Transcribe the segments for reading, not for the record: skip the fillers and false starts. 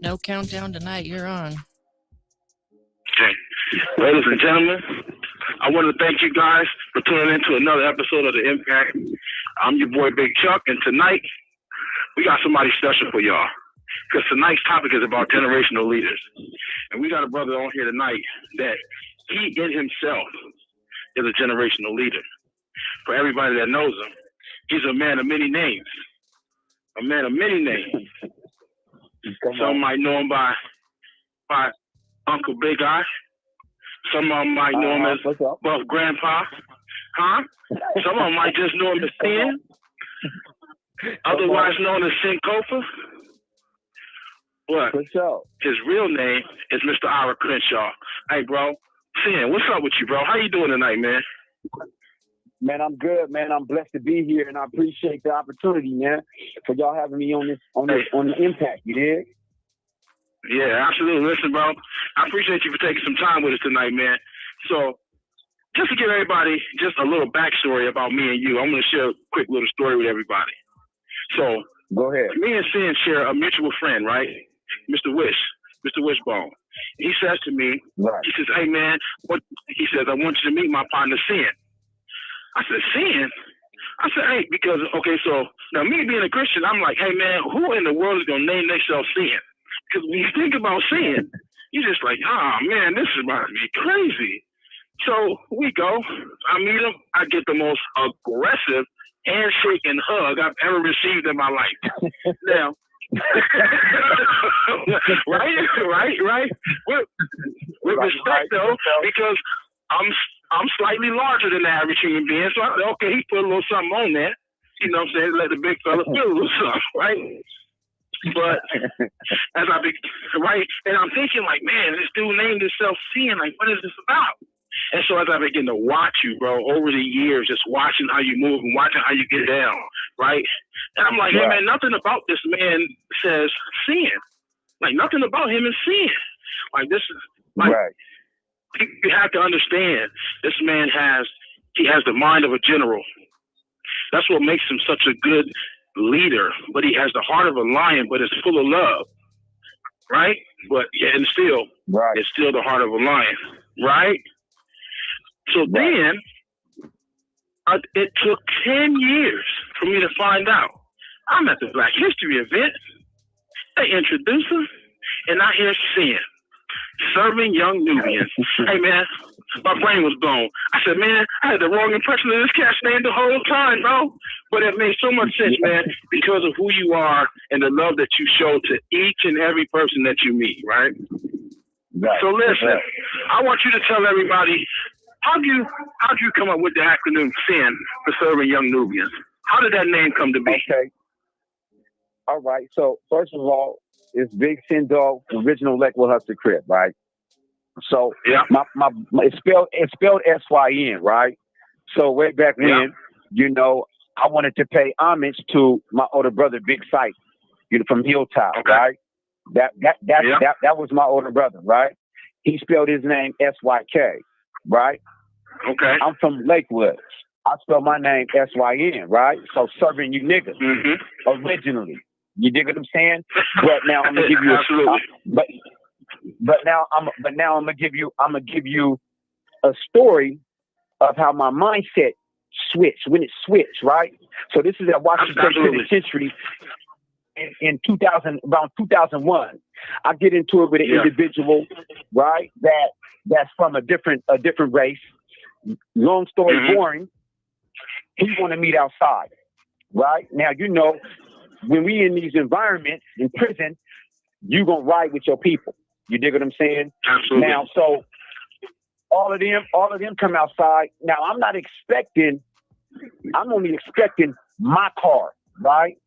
No countdown tonight. You're on. Okay. Ladies and gentlemen, I want to thank you guys for tuning in to another episode of The Impact. I'm your boy Big Chuck, and tonight we got somebody special for y'all. Because tonight's topic is about generational leaders. And we got a brother on here tonight that he in himself is a generational leader. For everybody that knows him, he's a man of many names. A man of many names. Some might know him by Uncle Big Eye. Some of them might know him as Buff Grandpa. Huh? Some of them might just know him as Sin. Otherwise known as Sincofa. But his real name is Mr. Ira Crenshaw. Hey, bro. Sin, what's up with you, bro? How you doing tonight, man? Man, I'm good, man. I'm blessed to be here, and I appreciate the opportunity, man, for y'all having me on the Impact. You did? Yeah, absolutely. Listen, bro, I appreciate you for taking some time with us tonight, man. So, just to give everybody just a little backstory about me and you, I'm going to share a quick little story with everybody. So, go ahead. Me and Sin share a mutual friend, right? Mr. Wishbone. He says to me, right. He says, hey, man, he says, I want you to meet my partner, Sin. I said, Sin? I said, hey, because, okay, so now me being a Christian, I'm like, hey, man, who in the world is going to name themselves Sin? Because when you think about Sin, you're just like, oh, man, this is about to be crazy. So we go. I meet him. I get the most aggressive handshake and hug I've ever received in my life. Now, right. With respect, though, because I'm slightly larger than the average human being. So I said, okay, he put a little something on there. You know what I'm saying? Let the big fella feel a little something, right? But as I be right, and I'm thinking like, man, this dude named himself Sin. Like, what is this about? And so as I begin to watch you, bro, over the years, just watching how you move and watching how you get down, right? And I'm like, hey, man, nothing about this man says Sin. Like, nothing about him is Sin. Like, this is like, you have to understand, this man has the mind of a general. That's what makes him such a good leader, but he has the heart of a lion, but it's full of love, right? But yeah, and still, it's still the heart of a lion, right? So then, it took 10 years for me to find out. I'm at the Black History event. They introduce him, and I hear Sin, serving young Nubians. Hey, man, my brain was blown. I said, man, I had the wrong impression of this cat's name the whole time, bro. But it made so much sense, man, because of who you are and the love that you show to each and every person that you meet, right? So listen, I want you to tell everybody, how'd you come up with the acronym SIN for serving young Nubians? How did that name come to be? Okay. All right. So first of all, it's Big Sin Dog, original Lakewood Hustler Crib, right? So my it's spelled SYN, right? So way back when, you know, I wanted to pay homage to my older brother, Big Sight, you know, from Hilltop, right? That was my older brother, right? He spelled his name SYK, right? Okay. I'm from Lakewood. I spell my name SYN, right? So serving you niggas originally. You dig what I'm saying? But now I'm gonna give you but now I'm gonna give you a story of how my mindset switched when it switched, right? So this is at Washington Penitentiary in 2001. I get into it with an individual, right? That's from a different race. Long story boring. He wanted to meet outside, right? Now, you know, when we in these environments in prison, you gonna ride with your people. You dig what I'm saying? Absolutely. Now, so all of them come outside. Now, I'm only expecting my car, right?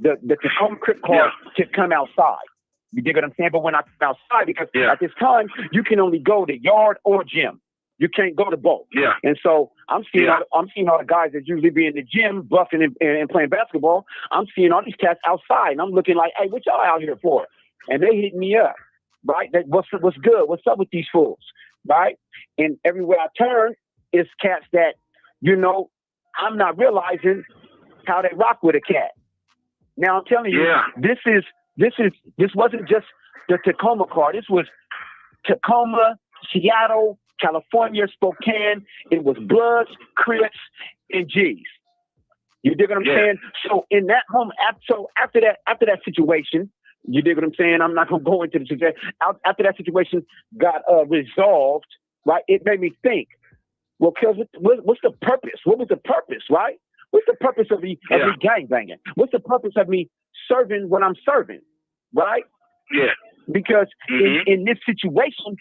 The Tacoma Crip car to come outside. You dig what I'm saying? But when I come outside, because at this time, you can only go to yard or gym. You can't go to both. Yeah. And so I'm seeing all the guys that usually be in the gym, buffing and playing basketball. I'm seeing all these cats outside, and I'm looking like, hey, what y'all out here for? And they hit me up, right? What's good? What's up with these fools, right? And everywhere I turn, it's cats that, you know, I'm not realizing how they rock with a cat. Now I'm telling you, this wasn't just the Tacoma car. This was Tacoma, Seattle, California, Spokane. It was Bloods, Crips, and G's. You dig what I'm saying? So in that moment, after that situation, you dig what I'm saying? I'm not gonna go into the situation. After that situation got resolved, right? It made me think. Well, because what's the purpose? What was the purpose, right? What's the purpose of me gangbanging? What's the purpose of me serving when I'm serving, right? Yeah. Because in this situation,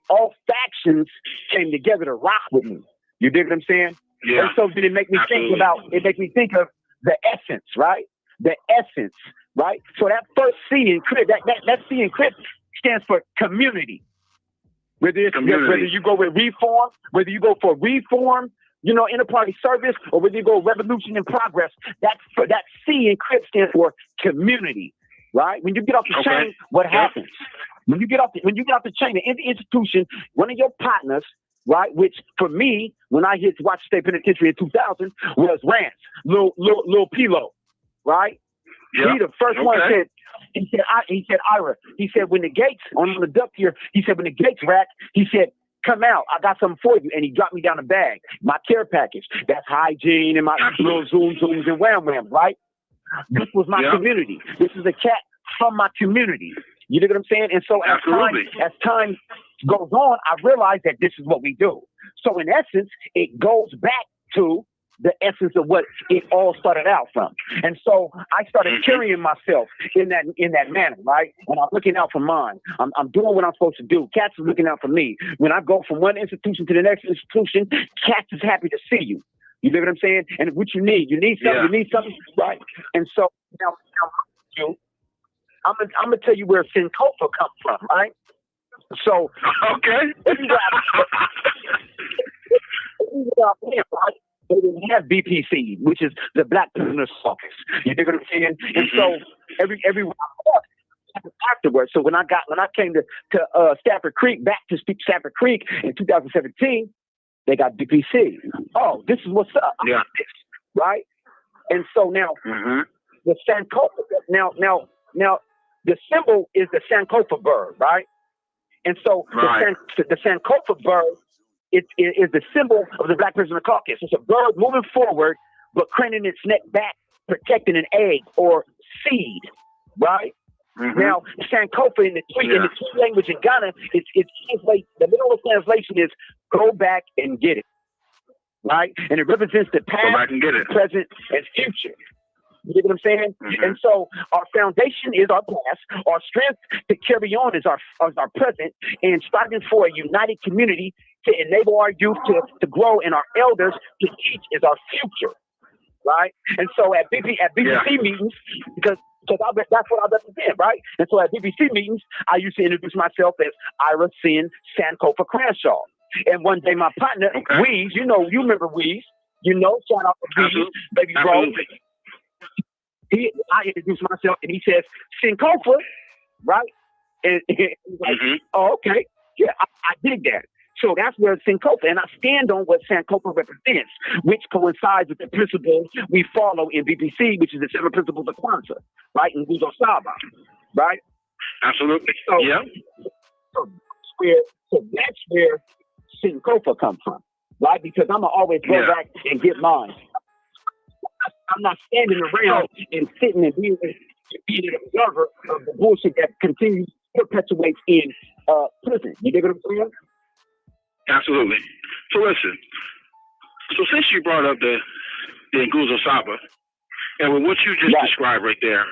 all factions came together to rock with me. You dig what I'm saying? Yeah. And so did it make me think of the essence, right? The essence, right? So that first C in CRIP, that C in CRIP stands for community. Whether you go with reform, whether you go for reform, inter-party service, or whether you go revolution and progress, that C in CRIP stands for community, right? When you get off the chain, what happens? When you get off the chain, in the institution, one of your partners, right, which for me, when I hit Watch State Penitentiary in 2000, was Rance, Lil Pilo, right? Yeah. He the first one said, he said, Ira, he said, when the gates, on the duck here, he said, when the gates rack, he said, come out, I got something for you. And he dropped me down a bag, my care package. That's hygiene and my little zooms and wham-whams, right? This was my community. This is a cat from my community. You know what I'm saying? And so as time goes on, I realized that this is what we do. So in essence, it goes back to the essence of what it all started out from. And so I started carrying myself in that manner, right? And I'm looking out for mine. I'm doing what I'm supposed to do. Cats is looking out for me. When I go from one institution to the next institution, Cats is happy to see you. You know what I'm saying? And what you need something, you need something, right? And so now I'm gonna tell you where Sankofa comes from, right? So everywhere right? They didn't have BPC, which is the Black Prisoners Caucus. You dig what I'm saying? And so everywhere afterwards. So when I came to Stafford Creek, back to Stafford Creek in 2017, they got BPC. Oh, this is what's up. Yeah. Right? And so now the Sankofa, now the symbol is the Sankofa bird, right? And so the Sankofa bird is the symbol of the Black Prisoner Caucus. It's a bird moving forward, but craning its neck back, protecting an egg or seed, right? Now, Sankofa in the Twi language in Ghana, it's translate. The literal translation is "go back and get it," right? And it represents the past, present, and future. You know what I'm saying? And so our foundation is our past, our strength to carry on is our present, and striving for a united community to enable our youth to grow and our elders to teach is our future, right? And so at BBC meetings, because that's what I represent, right? And so at BBC meetings, I used to introduce myself as Ira Sankofa Crenshaw. And one day my partner, Weez, you remember Weez, shout out to Weez, baby bro. I introduced myself and he says, Sankofa, right? And he's like, oh, okay. Yeah, I dig that. So that's where Sankofa, and I stand on what Sankofa represents, which coincides with the principles we follow in BBC, which is the 7 principles of Kwanzaa, right? In Nguzo Saba, right? Absolutely. So that's where Sankofa comes from, right? Because I'm going to always go back and get mine. I'm not standing around and sitting and being an observer of the bullshit that continues perpetuates in prison. You dig what I'm saying? Absolutely. So listen. So since you brought up the Nguzo Saba, and with what you just described right there,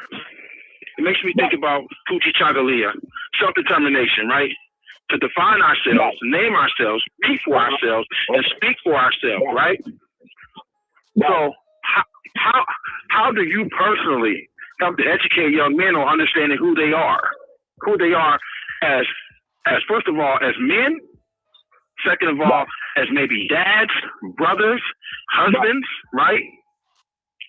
it makes me think about Kuchi Chagalia, self-determination, right? To define ourselves, name ourselves, speak for ourselves, and speak for ourselves, right? So how do you personally help to educate young men on understanding who they are as first of all as men, second of all as maybe dads, brothers, husbands, right?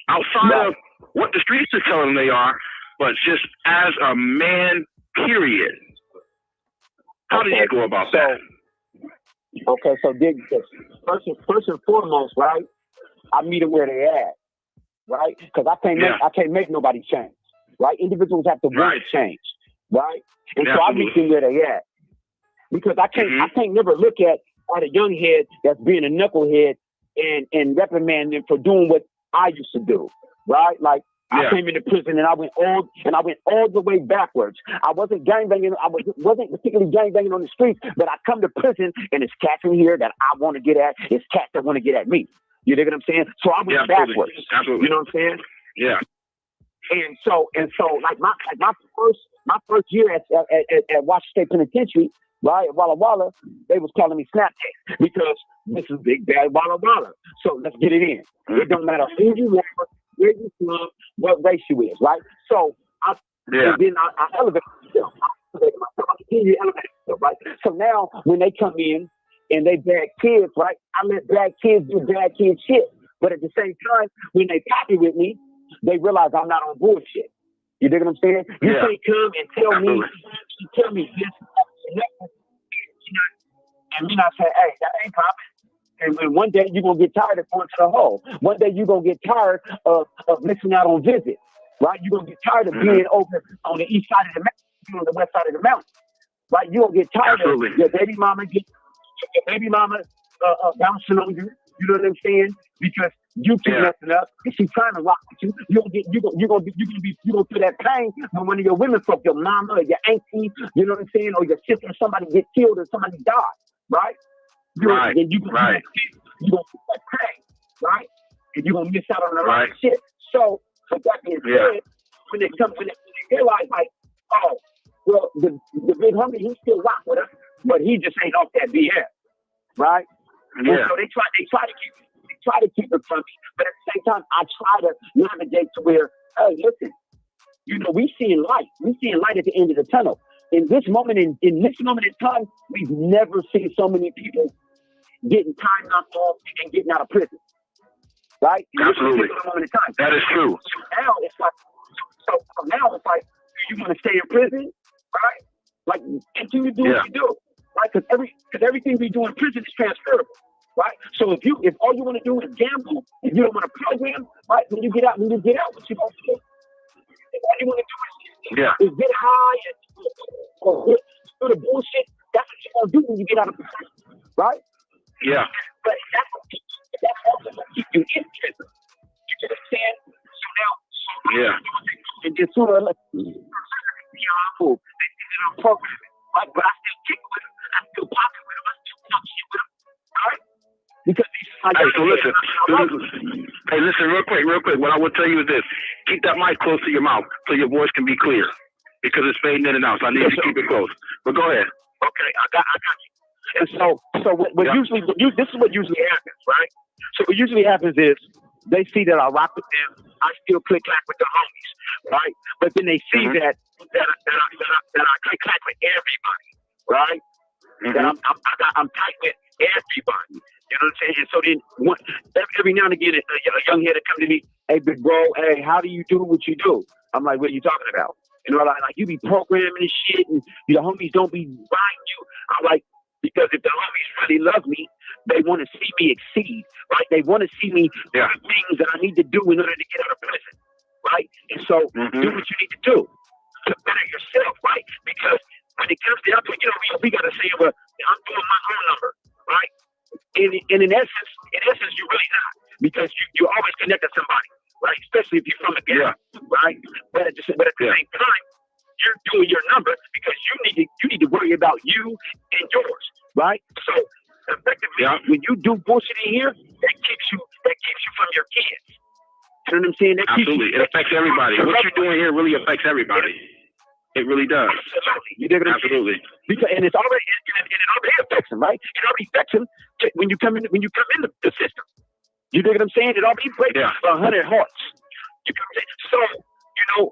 Outside of what the streets are telling them they are, but just as a man, period. How do you go about that? Okay, so dig this. First and foremost, right? I meet them where they at, right? Because I can't make nobody change, right? Individuals have to want to change, right? And so I meet them where they at, because I can't never look at a young head that's being a knucklehead and reprimand them for doing what I used to do, right? Like I came into prison and I went all the way backwards. I wasn't gangbanging. I wasn't particularly gangbanging on the streets, but I come to prison and it's cats in here that I want to get at. It's cats that want to get at me. You know what I'm saying? So I went backwards. Absolutely. You know what I'm saying? Yeah. And so like my first year at Washington State Penitentiary, right, at Walla Walla, they was calling me Snapcase because this is big bad Walla Walla. So let's get it in. It don't matter who you are, where you from, what race you is, right? So I elevate myself. I continue to elevate myself, right? So now when they come in and they bad kids, right, I let bad kids do bad kid shit. But at the same time, when they copy with me, they realize I'm not on bullshit. You dig what I'm saying? You can't come and tell me this, and me not say, hey, that ain't popping. And one day you're going to get tired of going to the hole. One day you're going to get tired of missing out on visits, right? You're going to get tired of being over on the east side of the mountain, on the west side of the mountain, right? You're going to get tired of your baby mama bouncing on you. You know what I'm saying? Because you keep messing up. And she's trying to rock with you. You're gonna feel that pain when one of your women fuck your mama or your auntie, you know what I'm saying, or your sister, or somebody get killed or somebody die, right? You're gonna feel that pain, right? And you're gonna miss out on a lot of shit. So that being said, when they realize like, oh, well, the big homie, he still rock with us, but he just ain't off that BS, right? Yeah. And so they try to keep it from me, but at the same time, I try to navigate to where, hey, listen, you know, we seeing light at the end of the tunnel. In this moment in time, we've never seen so many people getting time knocked off and getting out of prison, right? Absolutely. That is true. So now it's like, do you want to stay in prison, right? Like, continue to do what you do, right? Because everything we do in prison is transferable. Right? So if all you want to do is gamble, if you don't want to program, right, when you get out, what you gonna do? If all you want to do is get high or do the bullshit, that's what you're gonna do when you get out of prison, right? Yeah. But that's also gonna keep you in prison. You understand? So now, and just sort of like, program, right? But I still kick with them, I still pocket with them, I still talk shit with them, all right? Because listen, real quick. What I would tell you is this: keep that mic close to your mouth so your voice can be clear, because it's fading in and out. So I need you to keep it close. But go ahead. Okay, I got you. And so what usually this is what usually happens, right? So what usually happens is they see that I rock with them, I still click clack with the homies, right? But then they see that I click clack with everybody, right? That I'm tight with everybody. You know what I'm saying? And so then every now and again, a young head will come to me, hey, big bro, hey, how do you do what you do? I'm like, what are you talking about? You know, like you be programming and shit, and the homies don't be buying you. I'm like, because if the homies really love me, they want to see me exceed, right? They want to see me do things that I need to do in order to get out of prison, right? And so do what you need to do to better yourself, right? Because when it comes down to it, you know, we got to say, well, I'm doing my own number, right? And in essence, you're really not, because you always connect to somebody, right? Especially if you're from a ghetto, right? But at the same time, you're doing your number because you need to worry about you and yours, right? So effectively, when you do bullshit in here, that keeps you from your kids. You know what I'm saying? Absolutely, it affects everybody. What you're doing here really affects everybody. It really does. Absolutely. You dig what I'm saying? Because it already affects them, right? It already affects them when you come in the system. You dig what I'm saying? It already breaks 100 hearts. You know what I'm saying? So, you know,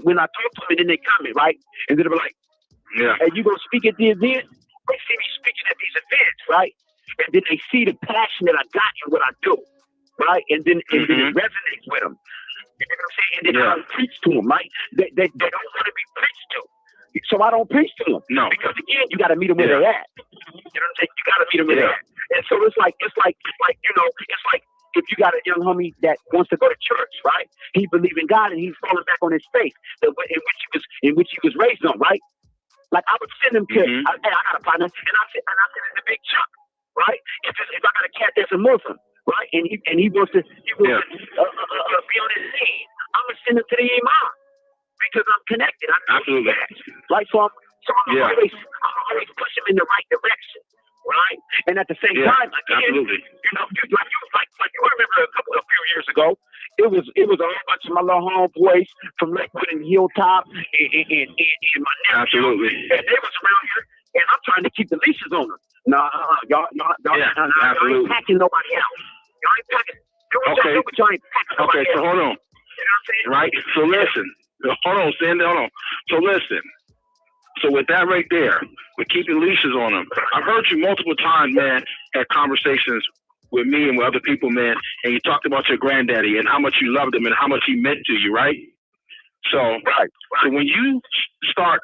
when I talk to them and then they comment, right? And then they're like, hey, you gonna speak at the event? They see me speaking at these events, right? And then they see the passion that I got in what I do, right? And then it resonates with them. You know what I'm saying? And then I don't preach to them, right? They don't want to be preached to. So I don't preach to them. No. Because again, you got to meet them where they're at. You know what I'm saying? You got to meet them where they're at. And so it's like, you know, it's like if you got a young homie that wants to go to church, right? He believes in God and he's falling back on his faith in which he was raised on, right? Like I would send him to, hey, I got a partner, and I send him the big chunk, right? If I got a cat that's a Muslim, right, and he wants to be on his team, I'm gonna send him to the imam because I'm connected. Absolutely. Right, so I'm always push him in the right direction, right? And at the same time, again, absolutely. you know, like you remember a few years ago, it was a whole bunch of my little homeboys from Lakewood and Hilltop and my nephew. Absolutely. And they was around here, and I'm trying to keep the leashes on them. Y'all ain't packing nobody out. Y'all ain't packing. Y'all ain't packing nobody so hold on. You know what I'm saying? Right. So listen. Hold on, Sandy. Hold on. So listen. So with that right there, with keeping leashes on them, I've heard you multiple times, man, had conversations with me and with other people, man, and you talked about your granddaddy and how much you loved him and how much he meant to you, right? So, so when you start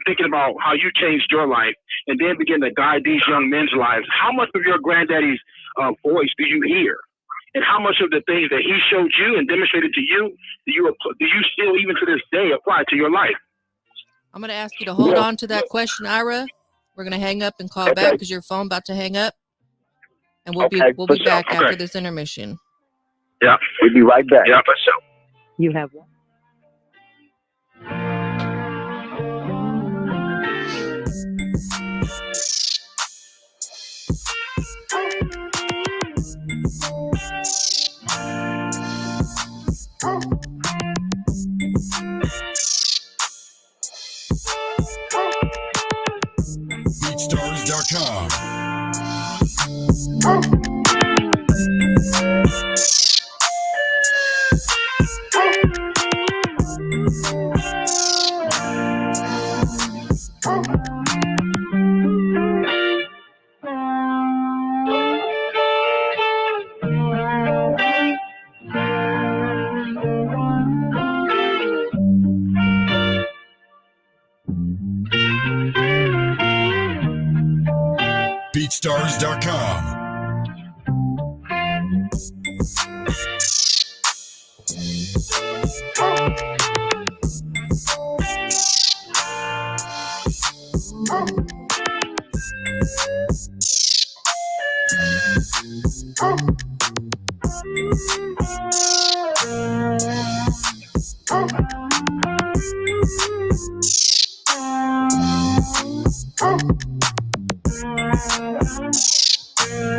thinking about how you changed your life and then begin to guide these young men's lives, how much of your granddaddy's voice do you hear? And how much of the things that he showed you and demonstrated to you do you still, even to this day, apply to your life? I'm going to ask you to hold on to that question, Ira. We're going to hang up and call back because your phone about to hang up. And we'll be back after this intermission. Yeah, we'll be right back. Yeah, for sure. You have one. BeatStars.com. BeatStars.com.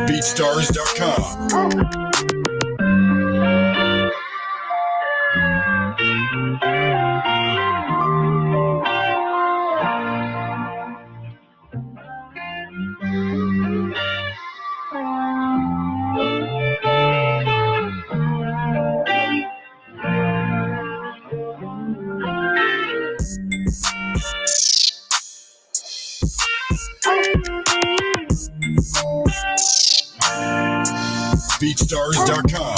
BeatStars.com. BeatStars.com.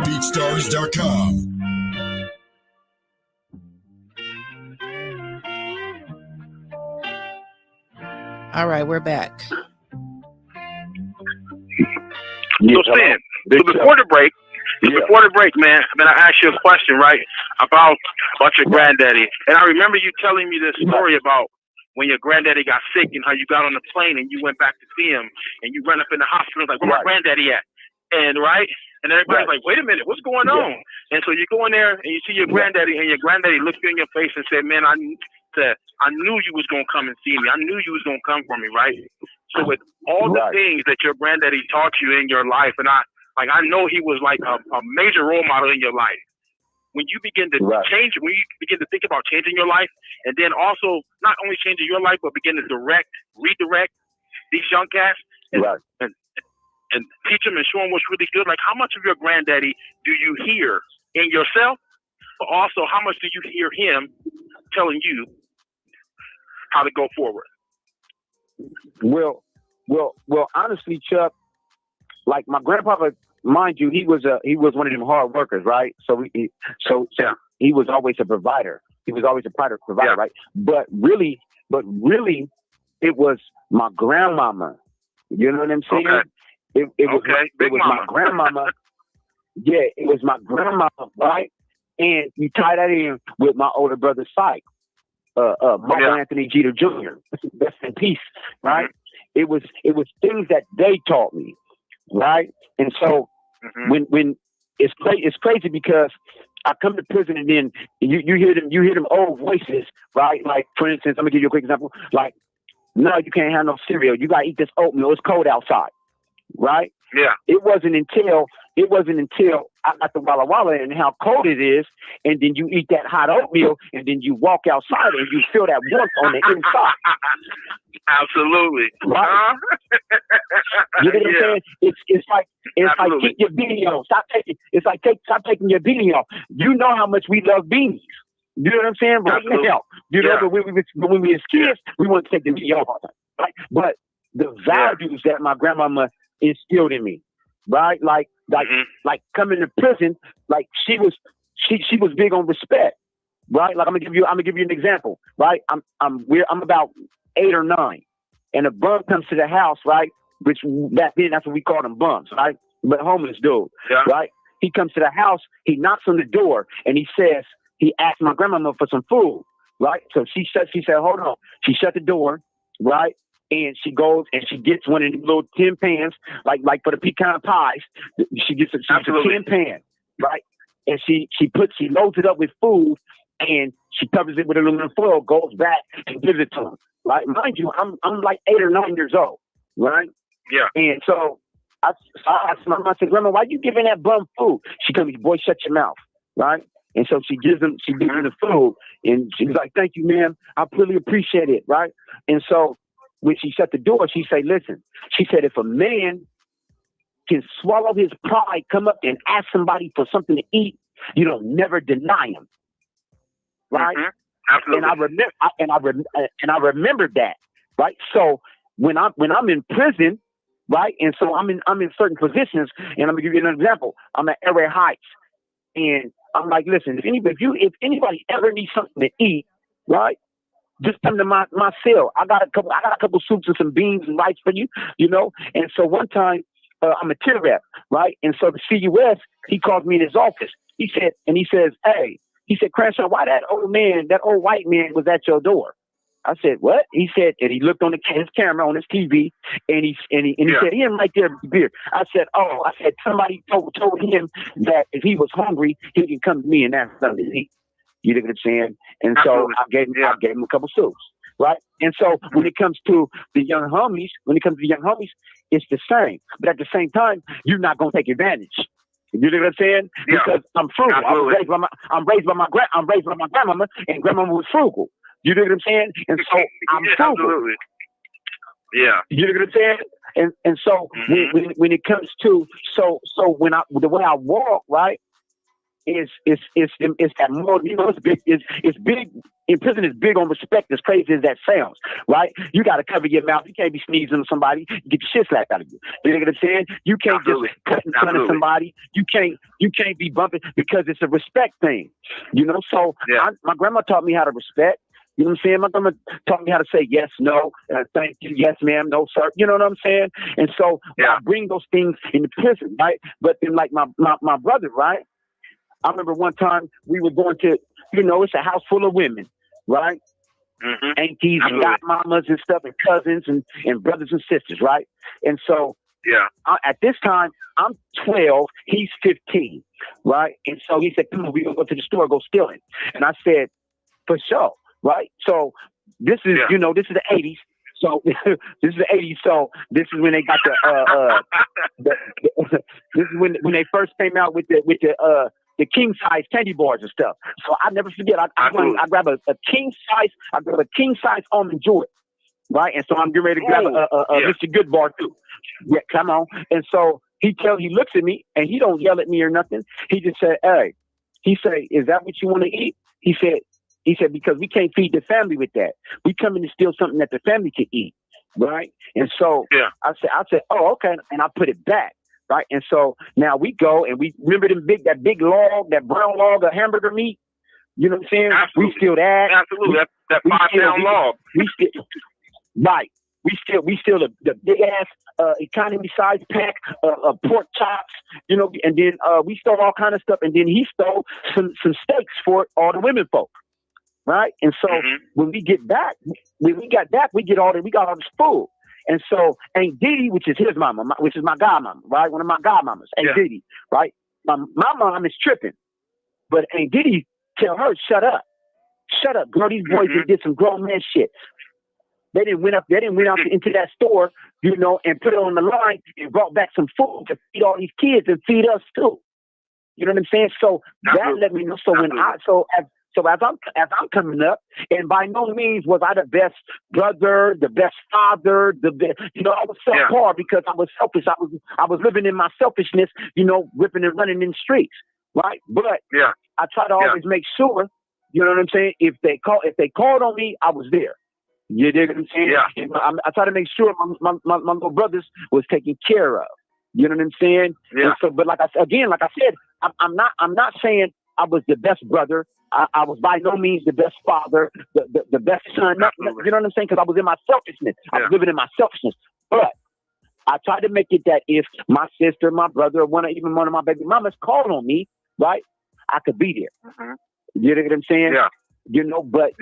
BeatStars.com. All right, we're back. So Stan, before the break, man, I asked you a question, right, about your granddaddy. And I remember you telling me this story about when your granddaddy got sick and how you got on the plane and you went back to see him and you ran up in the hospital like, where my granddaddy at? And and everybody's like, wait a minute, what's going on? And so you go in there and you see your granddaddy and your granddaddy looked you in your face and said, man, I knew you was going to come and see me. I knew you was going to come for me, right? So with all the things that your granddaddy taught you in your life, and I know he was like a major role model in your life. When you begin to change, when you begin to think about changing your life, and then also not only changing your life, but begin to redirect these young cats, and and teach them and show them what's really good. Like, how much of your granddaddy do you hear in yourself? But also, how much do you hear him telling you how to go forward? Well, honestly, Chuck, like my grandfather, mind you, he was one of them hard workers, right? So he was always a provider. He was always a provider, right? But really, it was my grandmama. You know what I'm saying? Okay. It was my grandmama. Yeah, it was my grandmama, right? And you tie that in with my older brother, Syke, Michael Anthony Jeter Jr. Rest in peace, right? It was things that they taught me, right? And so when it's crazy because I come to prison and then you hear them old voices, right? Like, for instance, I'm gonna give you a quick example. Like, no, you can't have no cereal. You gotta eat this oatmeal. It's cold outside, right? Yeah. It wasn't until I got the Walla Walla and how cold it is, and then you eat that hot oatmeal, and then you walk outside and you feel that warmth on the inside. Absolutely. Right? You know what I'm saying? It's like keep your beanie on. Stop taking your beanie off. You know how much we love beanies. You know what I'm saying? Right now. You know, but when we was kids, we want to take the beanie off all the time. Right? But the values that my grandmama instilled in me, right? Like coming to prison, like she was big on respect, right? Like I'm gonna give you an example, right? I'm about 8 or 9, and a bum comes to the house, right? Which back then that's what we called them, bums, right? But homeless dude, right? He comes to the house, he knocks on the door, and he asks my grandmama for some food, right? So she said, hold on. She shut the door, right? And she goes and she gets one of the little tin pans, like for the pecan pies. She gets a tin pan, right? And she loads it up with food, and she covers it with aluminum foil, goes back and gives it to him. Right? Mind you, I'm like 8 or 9 years old, right? Yeah. And so I asked my mom, I said, Grandma, why you giving that bum food? She told me, boy, shut your mouth, right? And so she gives him the food, and she was like, thank you, ma'am. I really appreciate it, right? And so when she shut the door, she said, listen, she said, if a man can swallow his pride, come up and ask somebody for something to eat, you don't never deny him, right? Absolutely. And I remembered that, right? So when I'm in prison, right, and so I'm in certain positions, and I'm gonna give you an example. I'm at Ira Heights, and I'm like, listen, if anybody ever needs something to eat, right, just come to my cell. I got a couple soups and some beans and rice for you, you know. And so one time, I'm a tier rep, right, and so the CUS, he called me in his office. He says, hey. He said, Crenshaw, why that old white man was at your door? I said, what? He said, and he looked on his camera on his TV, and he said, he didn't like their beer. I said, somebody told him that if he was hungry, he can come to me and ask something to eat. You know what I'm saying? And so I gave him a couple soups, right? And so when it comes to the young homies, it's the same. But at the same time, you're not gonna take advantage. You know what I'm saying? Yeah. Because I'm frugal. I'm raised by my grandmama, and grandmama was frugal. You know what I'm saying? And so I'm frugal. Absolutely. Yeah. You know what I'm saying? And so when it comes to the way I walk, right, is that more, you know, it's big in prison. Is big on respect, as crazy as that sounds, right? You got to cover your mouth. You can't be sneezing on somebody, get the shit slapped out of you. You know what I'm saying? You can't just cut in front of somebody. You can't be bumping, because it's a respect thing, you know. So my grandma taught me how to respect. You know what I'm saying? My grandma taught me how to say yes, no, thank you, yes, ma'am, no, sir. You know what I'm saying? And so I bring those things into prison, right? But then, like my brother, right? I remember one time we were going to, you know, it's a house full of women, right? Aunties and godmamas and stuff, and cousins and brothers and sisters, right? And so at this time, I'm 12, he's 15, right? And so he said, come on, we're going to go to the store, go stealing. And I said, for sure, right? So this is, you know, this is the 80s. So this is the 80s. So this is when they got this is when they first came out with the king size candy bars and stuff. So I never forget. I grab a king size. I grab a king size almond joy, right? And so I'm getting ready to grab a Mr. Good bar too. Yeah, come on. And so he looks at me and he don't yell at me or nothing. He just said, "Hey," he said, "Is that what you want to eat?" He said, "Because we can't feed the family with that. We come in to steal something that the family can eat." Right. And so I said, "Oh, okay." And I put it back. Right. And so now we go and we remember that big log, that brown log of hamburger meat. You know what I'm saying? Absolutely. We steal that. Absolutely. That 5-pound log. Right. We steal the big ass economy size pack of pork chops, you know, and then we stole all kind of stuff, and then he stole some steaks for all the women folk. Right. And so when we got back, we got all this food. And so Aunt Didi, which is his mama, which is my godmama, right? One of my godmamas, Aunt Didi, right? My mom is tripping, but Aunt Didi tell her, shut up, girl. These boys did some grown man shit. They didn't went out into that store, you know, and put it on the line and brought back some food to feed all these kids and feed us too. You know what I'm saying? So that let me know. So as I'm coming up, and by no means was I the best brother, the best father, the best, you know, I was self-hard because I was selfish. I was living in my selfishness, you know, ripping and running in the streets, right? But I try to always make sure, you know what I'm saying? If they called on me, I was there. You dig what I'm saying? Yeah. I try to make sure my little brothers was taken care of. You know what I'm saying? Yeah. And so, but like I said, I'm not saying I was the best brother. I was by no means the best father, the best son. You know what I'm saying? Because I was in my selfishness. I was living in my selfishness. But I tried to make it that if my sister, my brother, even one of my baby mamas called on me, right, I could be there. You know what I'm saying? Yeah. You know, but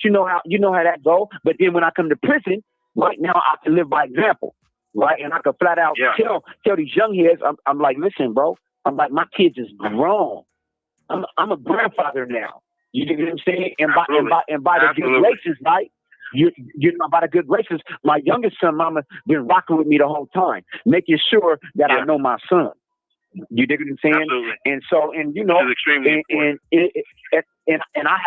you know how that go. But then when I come to prison, right now I can live by example, right? And I can flat out tell these young heads, I'm like, listen, bro. I'm like, my kids is grown. I'm a grandfather now. You know what I'm saying? And by the good graces, right? You know, by the good graces, my youngest son, mama, been rocking with me the whole time, making sure that I know my son. You dig what I'm saying? Absolutely. And so, and you know, and I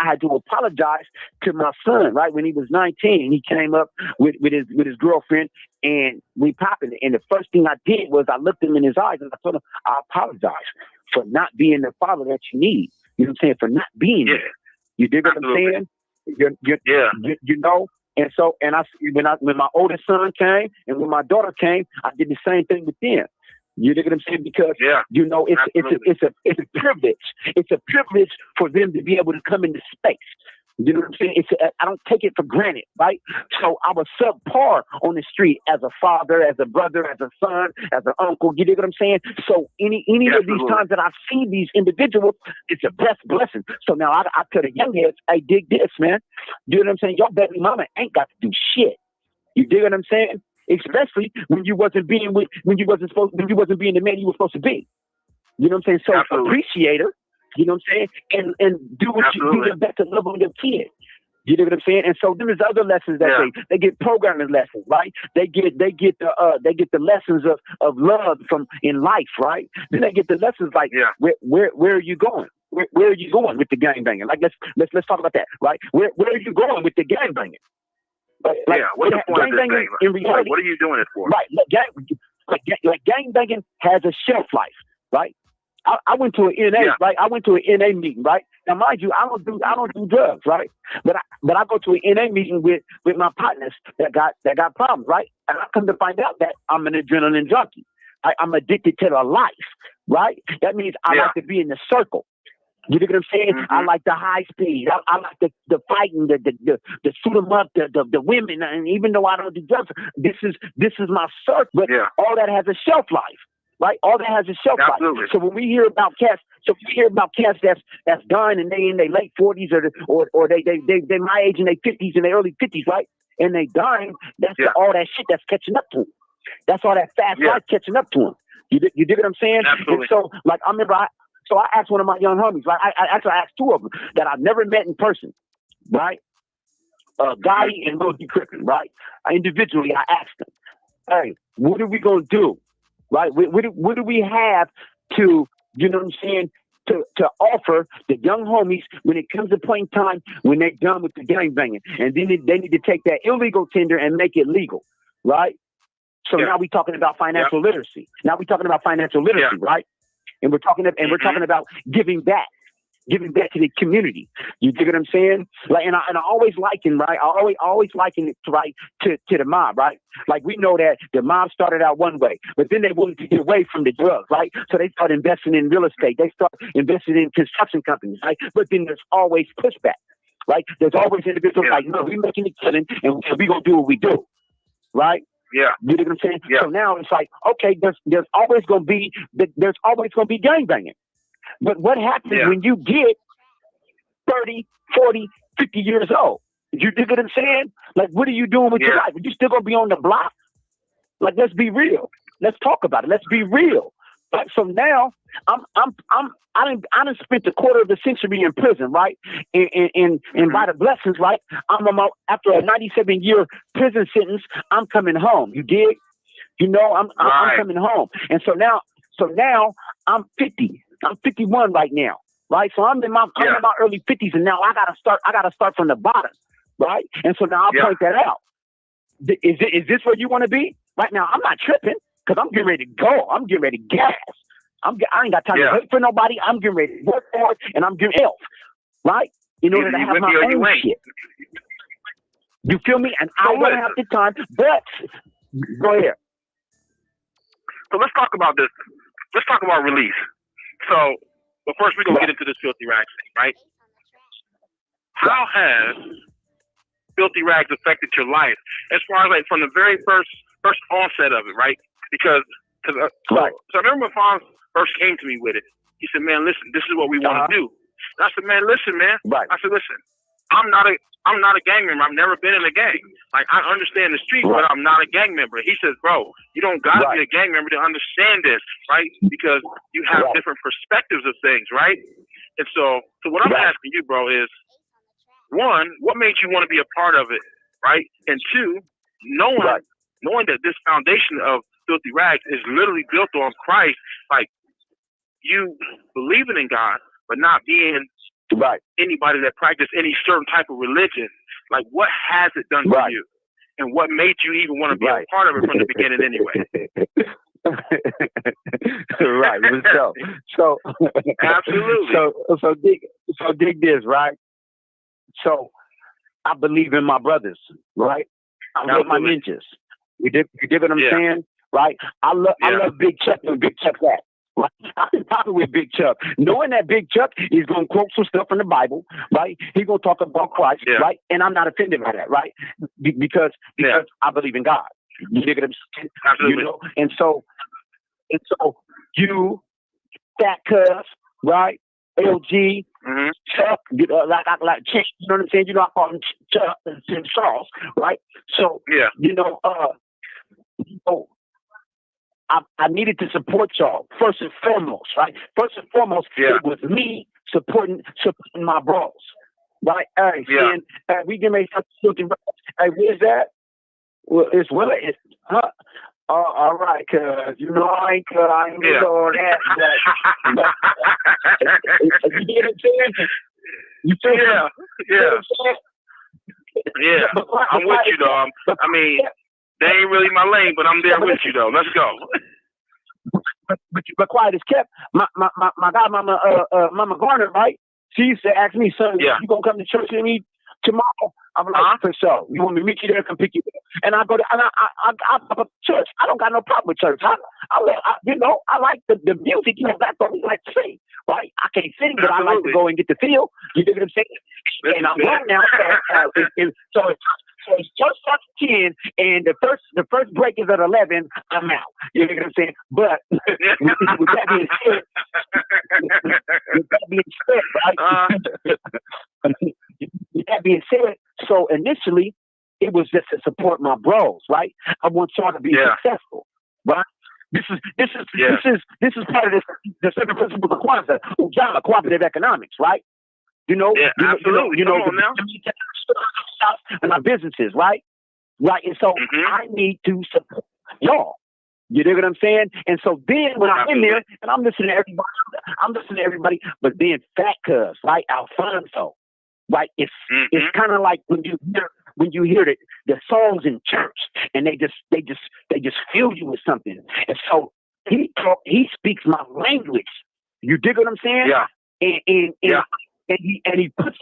had to apologize to my son, right? When he was 19, he came up with his girlfriend, and we popping it. And the first thing I did was I looked him in his eyes and I told him, I apologize for not being the father that you need. You know what I'm saying? For not being there. You dig what I'm saying? You know. And so, and when my oldest son came and when my daughter came, I did the same thing with them. You know what I'm saying? Because you know it's a privilege. It's a privilege for them to be able to come into space. You know what I'm saying? I don't take it for granted, right? So I was subpar on the street as a father, as a brother, as a son, as an uncle. You know what I'm saying? So any of these times that I see these individuals, it's a blessing. So now I tell the young heads, hey, dig this, man. You know what I'm saying? Your baby mama ain't got to do shit. You dig what I'm saying? Especially when you wasn't being the man you were supposed to be. You know what I'm saying? So appreciate her. You know what I'm saying? And do what you do the best to love on your kid. You know what I'm saying? And so there's other lessons that they get programming lessons, right? They get the lessons of love from in life, right? Then they get the lessons like where are you going? Where are you going with the gang banging? Like let's talk about that, right? Where are you going with the gang banging? Like, what's the point of this thing? In reality, what are you doing it for? Right, like gang banging has a shelf life, right? I went to an NA, right? I went to an NA meeting, right? Now, mind you, I don't do drugs, right? But I go to an NA meeting with my partners that got problems, right? And I come to find out that I'm an adrenaline junkie. I'm addicted to the life, right? That means I like to be in the circle. You know what I'm saying? Mm-hmm. I like the high speed. I like the fighting, the shoot 'em up, the women. And even though I don't do drugs, this is my circle. But all that has a shelf life. Right, all that has a shelf life. So when we hear about cats, that's dying and they in their late 40s or they my age in their 50s and their early 50s, right? And they dying. That's all that shit that's catching up to them. That's all that fast life catching up to them. You dig what I'm saying? Absolutely. And so like I remember, I asked one of my young homies, right? I asked two of them that I've never met in person, right? Gotti and Lil D. Crippen, right? Individually, I asked them, hey, what are we gonna do? Right? What do we have to, you know what I'm saying, to offer the young homies when it comes to point in time when they're done with the gang banging, and then they need to take that illegal tender and make it legal, right? So now we're talking about financial literacy. Now we're talking about financial literacy, right? And we're talking about giving back to the community. You dig what I'm saying? Like, and I always liken, right? I always liken it to the mob, right? Like, we know that the mob started out one way, but then they wanted to get away from the drugs, right? So they started investing in real estate. They started investing in construction companies, right? But then there's always pushback, right? There's always individuals like, no, we're making a killing and we're gonna do what we do, right? Yeah. You know what I'm saying? Yeah. So now it's like, okay, there's always gonna be gang banging. But what happens when you get 30, 40, 50 years old? You dig what I'm saying? Like, what are you doing with your life? Are you still gonna be on the block? Like, let's be real. Let's talk about it. Let's be real. Like, so now I done spent a quarter of a century in prison, right? And by the blessings, right? After a 97-year prison sentence, I'm coming home. You dig? You know, I'm coming home. And so now I'm 50. I'm 51 right now, right? So I'm in my early 50s, and now I gotta start from the bottom, right? And so now I'll point that out. Is this where you want to be? Right now, I'm not tripping because I'm getting ready to go. I'm getting ready to gas. I ain't got time to wait for nobody. I'm getting ready to work for it, and I'm getting health, right? In order to have my own shit. You feel me? And I don't have the time, but go ahead. So let's talk about this. Let's talk about release. So, but first we're gonna get into this filthy rags thing, right? How has filthy rags affected your life as far as like from the very first onset of it, right? Because so I remember when Fonz first came to me with it. He said, "Man, listen, this is what we want to do." And I said, "Man, listen, man." I said, "Listen, I'm not a gang member. I've never been in a gang. Like, I understand the street, but I'm not a gang member." He says, "Bro, you don't gotta be a gang member to understand this, right? Because you have different perspectives of things, right?" And so what I'm asking you, bro, is one, what made you want to be a part of it, right? And two, knowing that this foundation of filthy rags is literally built on Christ, like you believing in God, but not being anybody that practice any certain type of religion. Like, what has it done for you? And what made you even want to be a part of it from the beginning anyway? So absolutely. So dig this, right? So I believe in my brothers, right? I love my ninjas. You dig what I'm saying? Right? I love Big Chuck and Big Chuck that. Right? I've been talking with Big Chuck, knowing that Big Chuck is going to quote some stuff from the Bible, right? He's going to talk about Christ, right? And I'm not offended by that, right? Because I believe in God. You dig what I'm saying? Absolutely. You know? And so you, Fat Cuz, right? LG, Chuck, like Chick, you know what I'm saying? You know, I call him Chuck and Charles, right? So, you know, I needed to support y'all first and foremost, right? First and foremost, it was me supporting my bros, right? Hey, we can make something. Hey, where's that? Well, it's Willie. All right, cuz you know I ain't with all that. But you get what I'm saying? You feel yeah. I'm with you, though. I mean, they ain't really my lane, but I'm there with you, though. Let's go. But quiet as kept. My godmama, Mama Garner, right? She used to ask me, "Son, you gonna come to church with me tomorrow?" I'm like, "For sure. You want me to meet you there? Come pick you up." And I go to I pop up church. I don't got no problem with church. I like the music. You know, that's what we like to sing, right? I can't sing, but I like to go and get the feel. You know what I'm saying? And I'm grown now, so it's church starts at 10, and the first break is at 11. I'm out. You know what I'm saying? But with that being said, so initially it was just to support my bros, right? I want y'all to be successful, right? This is part of the 7 principles of Kwanzaa, Ujala, cooperative economics, right? You know, absolutely. You know, and our businesses, right? Right. And so I need to support y'all. You dig what I'm saying? And so then when I'm in there and I'm listening to everybody, but then Fat Cuz, right? Alfonso, right? It's kind of like when you hear the songs in church and they just fill you with something. And so he speaks my language. You dig what I'm saying? Yeah. And he puts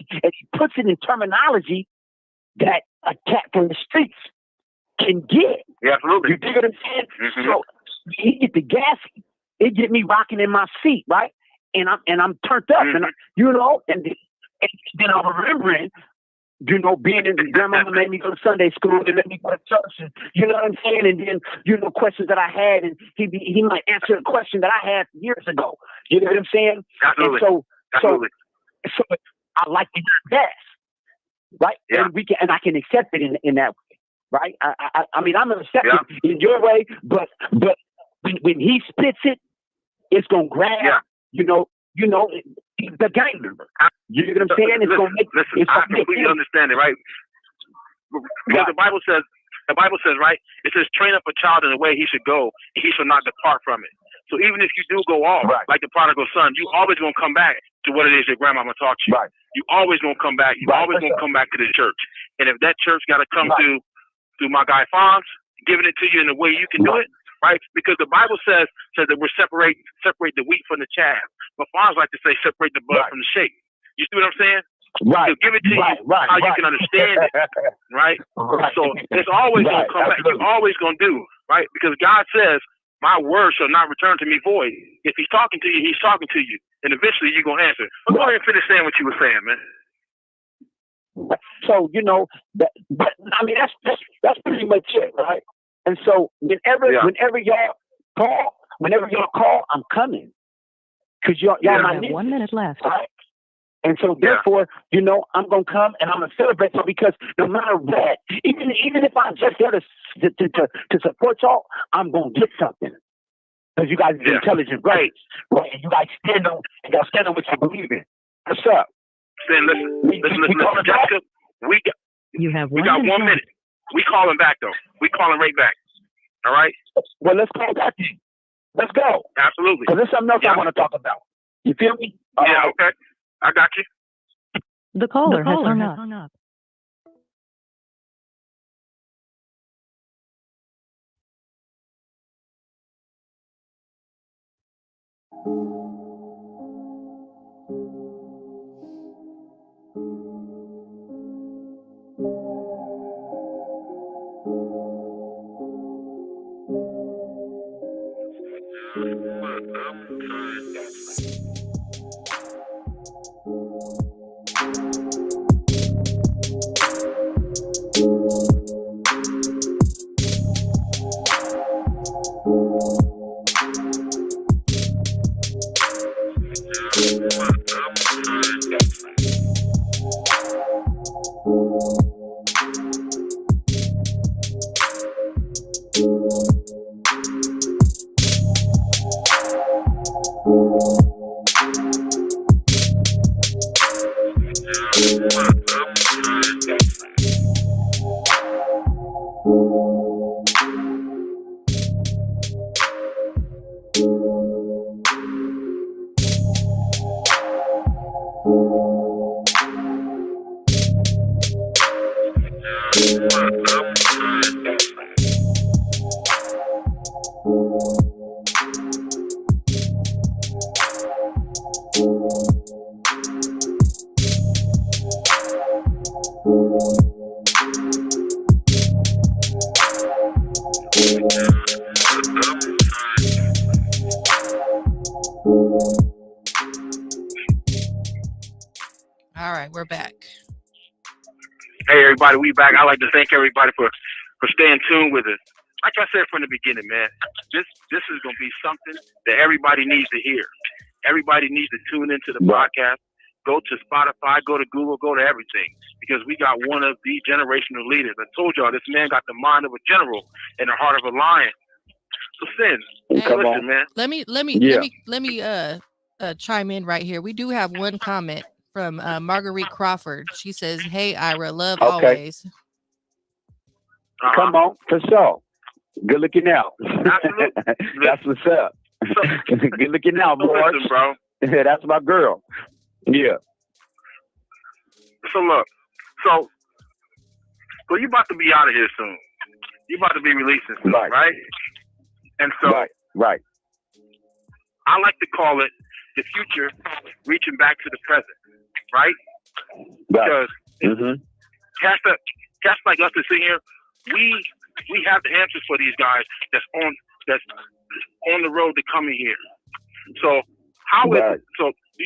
it in terminology that a cat from the streets can get. Yeah, absolutely. You dig what I'm saying? So he get the gas, it get me rocking in my seat, right? And I'm turned up, and then I'm remembering, being in grandmama made me go to Sunday school and let me go to church, and you know what I'm saying? And then questions that I had, and he might answer a question that I had years ago. You know what I'm saying? Absolutely. And so I like to hear that, right? Yeah. And I can accept it in that way. Right? I mean, I'm gonna accept it in your way, but when he spits it, it's gonna grab, the gang member. You know what I'm saying? It's gonna make. I completely understand it, right? Because the Bible says, right? It says, train up a child in the way he should go, and he shall not depart from it. So even if you do go off, like the prodigal son, you always gonna come back to what it is your grandmama taught you. Right. You always gonna come back. You always gonna come back to the church. And if that church got to come through my guy Fonz, giving it to you in the way you can do it, right? Because the Bible says that we're separate the wheat from the chaff. But Fonz like to say separate the bud from the shake. You see what I'm saying? Right. So give it to you how you can understand it, right? So it's always going to come back. You're always going to do, right? Because God says, my word shall not return to me void. If he's talking to you, he's talking to you. And eventually you're going to answer. But go ahead and finish saying what you were saying, man. So but I mean that's pretty much it, right? And so whenever y'all call, I'm coming, because y'all my niggas. 1 minute left. Right? And so therefore, I'm gonna come and I'm gonna celebrate. So because no matter what, even if I'm just there to support y'all, I'm gonna get something. Because you guys are intelligent, right? And you guys stand on what you believe in. What's up? Listen, Jessica, you have we got 1 minute. We calling back though. We calling right back. All right. Well, let's call back. Let's go. Absolutely. Because there's something else I want to talk about. You feel me? Okay. I got you. The caller has hung up. All right, we're back. Hey, everybody, we back. I'd like to thank everybody for staying tuned with us. Like I said from the beginning, man, this is going to be something that everybody needs to hear. Everybody needs to tune into the podcast. Go to Spotify, go to Google, go to everything, because we got one of the generational leaders. I told y'all, this man got the mind of a general and the heart of a lion. So, Sin, listen, man. Let me chime in right here. We do have one comment from Marguerite Crawford. She says, "Hey, Ira, love always." Come on, for sure. Good looking out. Absolutely. That's what's up. Good looking out, boy. Listen, bro. That's my girl. Yeah. So look, so you about to be out of here soon. You about to be releasing soon, right? And so, right. I like to call it the future reaching back to the present, right? Because cats like us that's in here, we have the answers for these guys that's on the road to coming here. So how is it? So do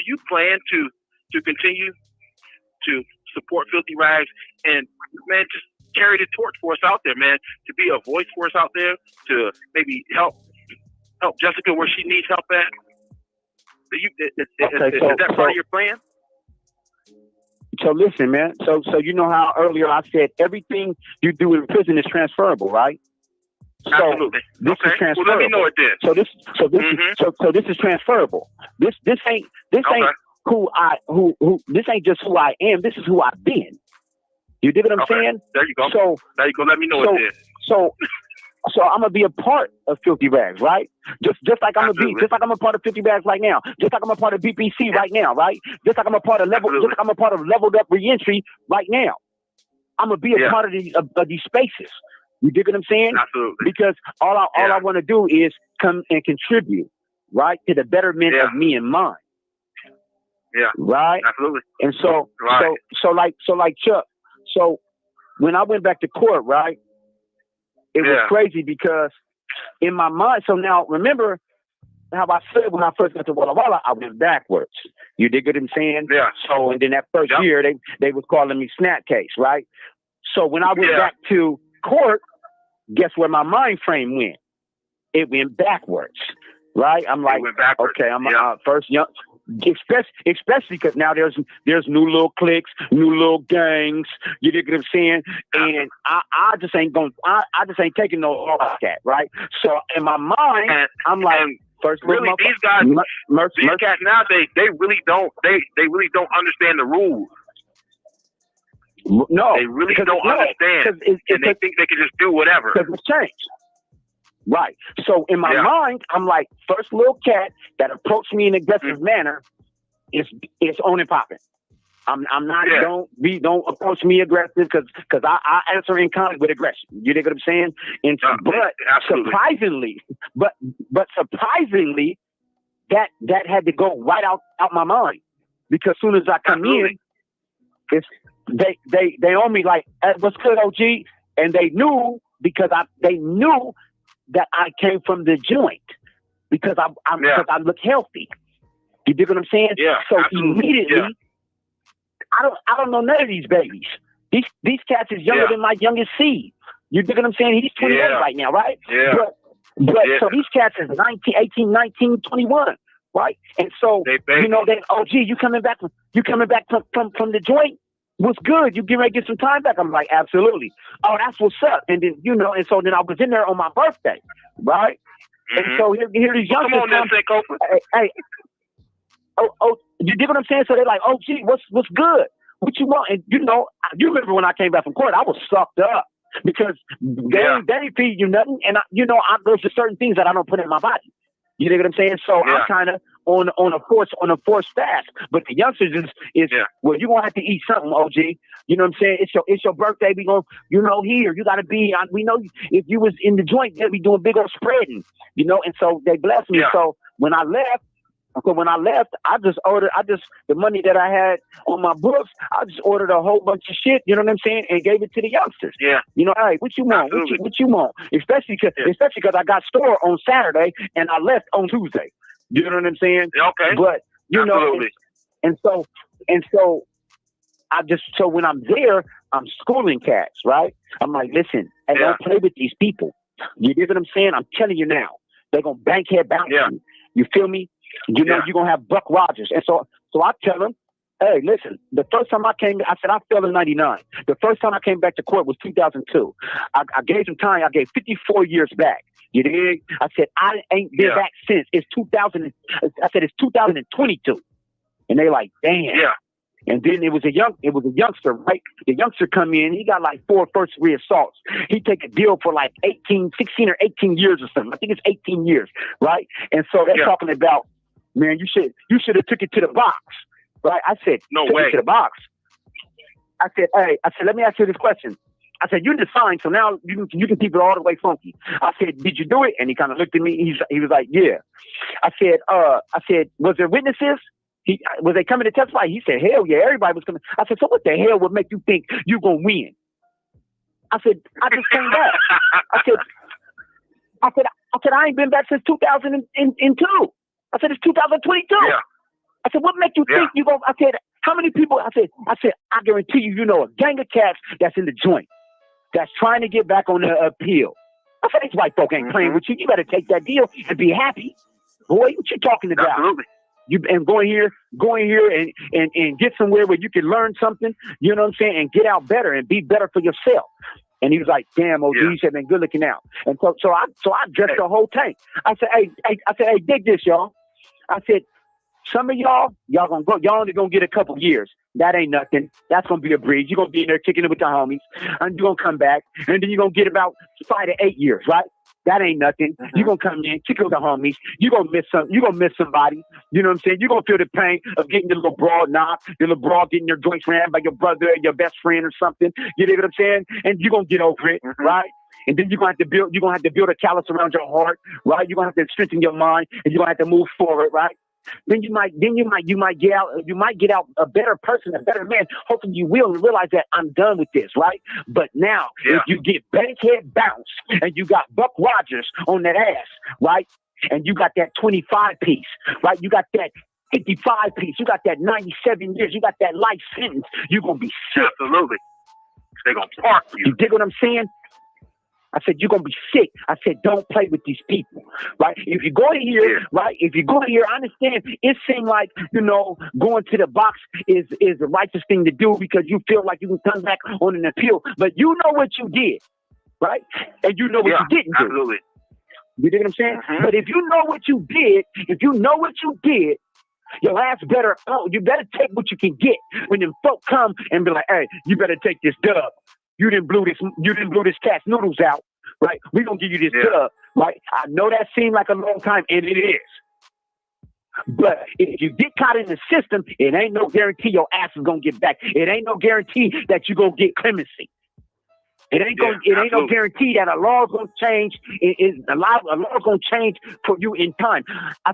you plan to continue to support Filthy Rags and, man, just carry the torch for us out there, man, to be a voice for us out there, to maybe help Jessica where she needs help at? Is that part of your plan? So listen, man. So you know how earlier I said everything you do in prison is transferable, right? So absolutely. This is transferable. Well, let me know it then. So this is transferable. This ain't this ain't just who I am. This is who I've been. You dig what I'm saying? There you go. So there you go. Let me know it then. So I'm gonna be a part of Filthy Rags, right? Just like I'm a part of Filthy Rags right now. Just like I'm a part of BPC right now, right? Just like I'm a part of Leveled Up Reentry right now. I'm gonna be a part of these spaces. You dig what I'm saying? Absolutely. Because all I want to do is come and contribute, right, to the betterment of me and mine. Yeah. Right. Absolutely. And so like Chuck. So when I went back to court, right, it was crazy because in my mind. So now remember how I said when I first got to Walla Walla, I went backwards. You dig what I'm saying? Yeah. So and then that first year they was calling me Snap Case, right? So when I went back to court, guess where my mind frame went? It went backwards, right? I'm like, okay, I'm first young. Especially because now there's new little cliques, new little gangs. You dig what I'm saying? And I just ain't taking no all like that, right? So in my mind, I'm like, first really these guys, these cats nowadays, they really don't understand the rules. No, they really don't understand, and they think they can just do whatever. Because it's changed. Right. So in my mind, I'm like, first little cat that approached me in an aggressive manner is on and popping. I'm not. Don't approach me aggressive because I answer in kind with aggression. You dig what I'm saying? And but surprisingly, that had to go right out my mind because as soon as I come in, it's they on me like, hey, what's good, OG? And they knew because they knew that I came from the joint because I look healthy. You dig what I'm saying? Yeah. So immediately, I don't know none of these babies. These cats is younger than my youngest seed. You dig what I'm saying? He's 28 right now, right? Yeah. But so these cats is 19, 18, 19, 21, right? And so they OG, you coming back from the joint? What's good? You getting ready to get some time back? I'm like, absolutely. Oh, that's what's up. And then, and so then I was in there on my birthday, right? And so here these youngsters come. Hey, you dig what I'm saying? So they're like, oh, gee, what's good? What you want? And you remember when I came back from court, I was sucked up because they ain't feed you nothing. And there's just certain things that I don't put in my body. You dig what I'm saying? So I'm kind of on a forced fast. But the youngsters is well, you're gonna have to eat something, OG. You know what I'm saying? It's your birthday. We gonna, here you gotta be. We know if you was in the joint, they'll be doing big old spreading. And so they blessed me. So when I left, the money that I had on my books, I just ordered a whole bunch of shit, you know what I'm saying, and gave it to the youngsters. Yeah. Hey, what you want? What you want? Especially because I got store on Saturday and I left on Tuesday. You know what I'm saying? Okay. But and so so when I'm there, I'm schooling cats, right? I'm like, listen, I don't play with these people. You get what I'm saying? I'm telling you now, they're gonna bankhead bounce you. You feel me? You're gonna have Buck Rogers. And so I tell them, hey, listen, the first time I said I fell in 99. The first time I came back to court was 2002. I gave them time. I gave 54 years back. You dig? I said, I ain't been back since. It's 2000. I said, it's 2022. And they like, damn. Yeah. And then it was a youngster, right? The youngster come in, he got like 4 first-degree assaults. He take a deal for like 16 or 18 years or something. I think it's 18 years, right? And so they're talking about, man, you should have took it to the box, right? I said, no took way. it to the box. I said, let me ask you this question. I said, you're defined, so now you can keep it all the way funky. I said, did you do it? And he kind of looked at me. He was like, yeah. I said, was there witnesses? Was they coming to testify? He said, hell yeah, everybody was coming. I said, so what the hell would make you think you're going to win? I said, I just came back. I said, I ain't been back since 2002. I said, it's 2022. Yeah. I said, what make you think you going? I said, how many people? I said, I guarantee you know a gang of cats that's in the joint that's trying to get back on the appeal. I said, these white folk ain't playing with you. You better take that deal and be happy. Boy, what you talking about? Absolutely. And go in here and get somewhere where you can learn something, you know what I'm saying, and get out better and be better for yourself. And he was like, damn, OG, he said, man, good looking out. And so I dressed the whole tank. I said, hey, dig this, y'all. I said, some of y'all only gonna get a couple years. That ain't nothing. That's gonna be a breeze. You're gonna be in there kicking it with the homies, and you're gonna come back, and then you're gonna get about 5 to 8 years, right? That ain't nothing. You're gonna come in, kick it with the homies. You're gonna miss somebody. You know what I'm saying? You're gonna feel the pain of getting your little broad knocked, your little broad getting your joints ran by your brother or your best friend or something. You know what I'm saying? And you're gonna get over it, right? And then you're gonna have to build a callus around your heart, right? You're gonna have to strengthen your mind, and you're gonna have to move forward, right? Then you might get out a better person, a better man. Hopefully you will and realize that I'm done with this, right? But now, if you get Bankhead Bounce and you got Buck Rogers on that ass, right? And you got that 25 piece, right? You got that 55 piece, you got that 97 years, you got that life sentence, you're gonna be sick. Absolutely. They're gonna park you. You dig what I'm saying? I said, you're going to be sick. I said, don't play with these people, right? If you go in here, right? If you go in here, I understand it seems like, going to the box is the righteous thing to do because you feel like you can come back on an appeal. But you know what you did, right? And you know what you didn't do. Absolutely. You dig what I'm saying? But if you know what you did, your ass better, you better take what you can get when them folk come and be like, hey, you better take this dub. You didn't blow this cat's noodles out, right? We're going to give you this dub, right? I know that seemed like a long time, and it is. But if you get caught in the system, it ain't no guarantee your ass is going to get back. It ain't no guarantee that you're going to get clemency. It ain't no guarantee that a law is going to change. A law is going to change for you in time. I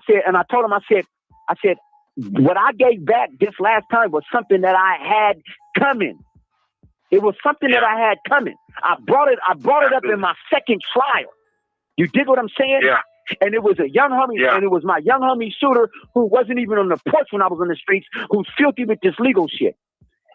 told him, I said, what I gave back this last time was something that I had coming. It was something that I had coming. I brought it up in my second trial. You dig what I'm saying? Yeah. And it was a young homie, and it was my young homie shooter who wasn't even on the porch when I was on the streets, who's filthy with this legal shit.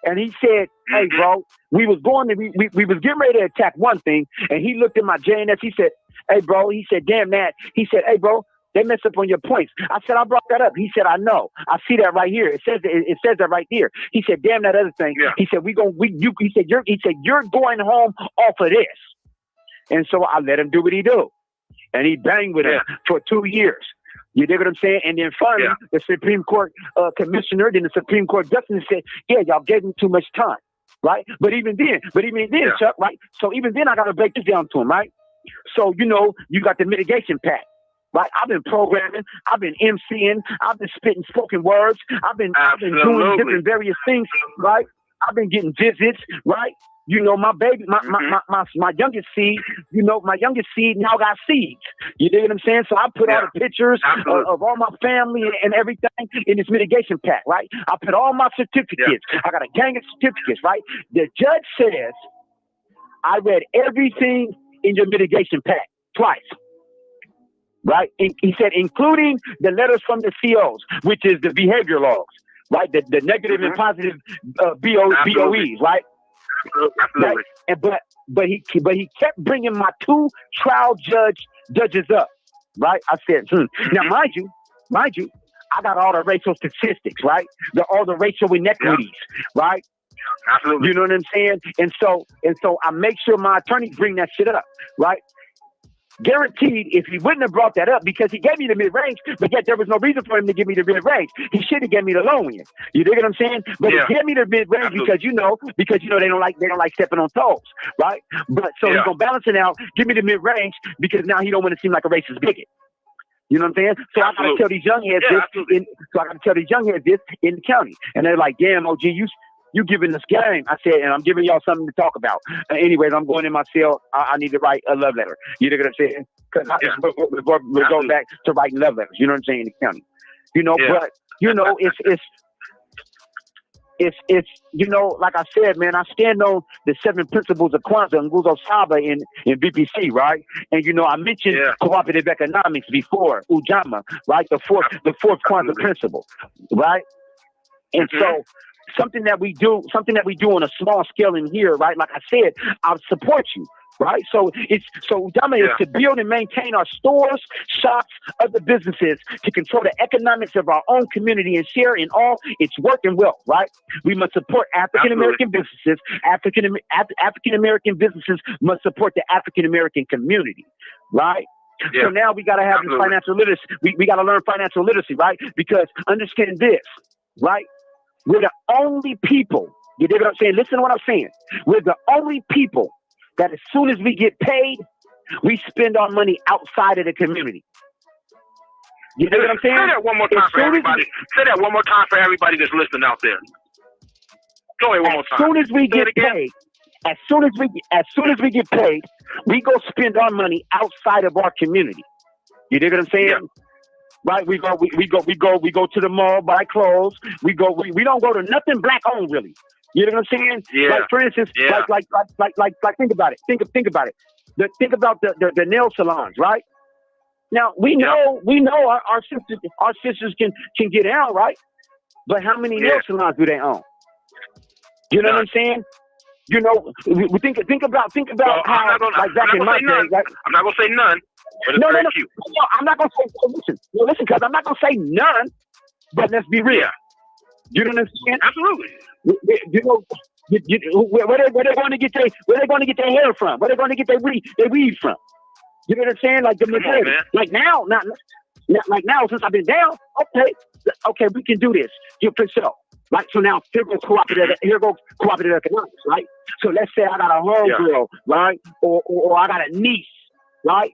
And he said, hey, bro, we was getting ready to attack one thing, and he looked at my JNS. He said, hey, bro, he said, damn, man. He said, hey, bro, they messed up on your points. I said, I brought that up. He said, I know. I see that right here. It says that right here. He said, damn that other thing. Yeah. He said, you're going home off of this. And so I let him do what he do. And he banged with him for 2 years. You dig what I'm saying? And then finally, the Supreme Court commissioner, then the Supreme Court justice said, yeah, y'all gave him too much time. Right? But even then, Chuck, right? So even then I gotta break this down to him, right? So, you got the mitigation pack. Right, I've been programming, I've been MCing, I've been spitting spoken words, I've been doing different various things, right? I've been getting visits, right? My baby, my youngest seed, my youngest seed now got seeds. You dig what I'm saying? So I put all the pictures of all my family and everything in this mitigation pack, right? I put all my certificates. I got a gang of certificates, right? The judge says I read everything in your mitigation pack twice. Right? He said, including the letters from the COs, which is the behavior logs, right? The negative and positive BOEs, right? Absolutely. Right? But he kept bringing my 2 trial judges up, right? I said, Now, mind you, I got all the racial statistics, right? All the racial inequities, right? Absolutely. You know what I'm saying? And so I make sure my attorneys bring that shit up, right? guaranteed, if he wouldn't have brought that up, because he gave me the mid-range, but yet there was no reason for him to give me the mid-range. He should have given me the low end. You dig what I'm saying? But he gave me the mid-range because you know they don't like stepping on toes, right? But so he's gonna balance it out, give me the mid-range because now he don't want to seem like a racist bigot. You know what I'm saying? So I gotta tell these young heads this in the county, and they're like, "Damn, OG, you giving us game." I said, and I'm giving y'all something to talk about. Anyways, I'm going in my cell. I need to write a love letter. You know what I'm saying? Because we're going back to writing love letters. You know what I'm saying? In the county. You know, but you know, it's you know, like I said, man, I stand on the 7 principles of Kwanzaa and Nguzo Saba in BPC, right? And you know, I mentioned cooperative economics before, Ujama, right? The fourth Kwanzaa principle, right? And so something that we do on a small scale in here, right? Like I said, I'll support you. Right, so Ujama is to build and maintain our stores, shops, other businesses to control the economics of our own community and share in all its work and wealth. Right, we must support African American businesses. African American businesses must support the African American community. Right. So now we got to have this financial literacy. We got to learn financial literacy, right? Because understand this, right? We're the only people. You dig what I'm saying? Listen to what I'm saying. We're the only people that as soon as we get paid, we spend our money outside of the community. You know what I'm saying? Say that one more time for everybody. Say that one more time for everybody that's listening out there. Go ahead one more time. As soon as we get paid, as soon as we get paid, we go spend our money outside of our community. You dig what I'm saying? Yeah. Right? We go to the mall, buy clothes. We don't go to nothing black owned really. You know what I'm saying? Yeah. Like for instance, like think about it. Think about it. Think about the nail salons, right? Now we know our sisters can get out, right? But how many nail salons do they own? You know what I'm saying? You know, we think about how back in my day, right? I'm not gonna say none. But it's no, cute. No, I'm not gonna say listen, because I'm not gonna say none. But let's be real. Yeah. You know what I'm saying? Absolutely. You know, where they going to get their hair from? Where they going to get their weed from? You know what I'm saying? Like the majority. Like now, since I've been down, okay, we can do this. You for sure. Like so now, here goes cooperative economics, right? So let's say I got a homegirl, right, or I got a niece, right?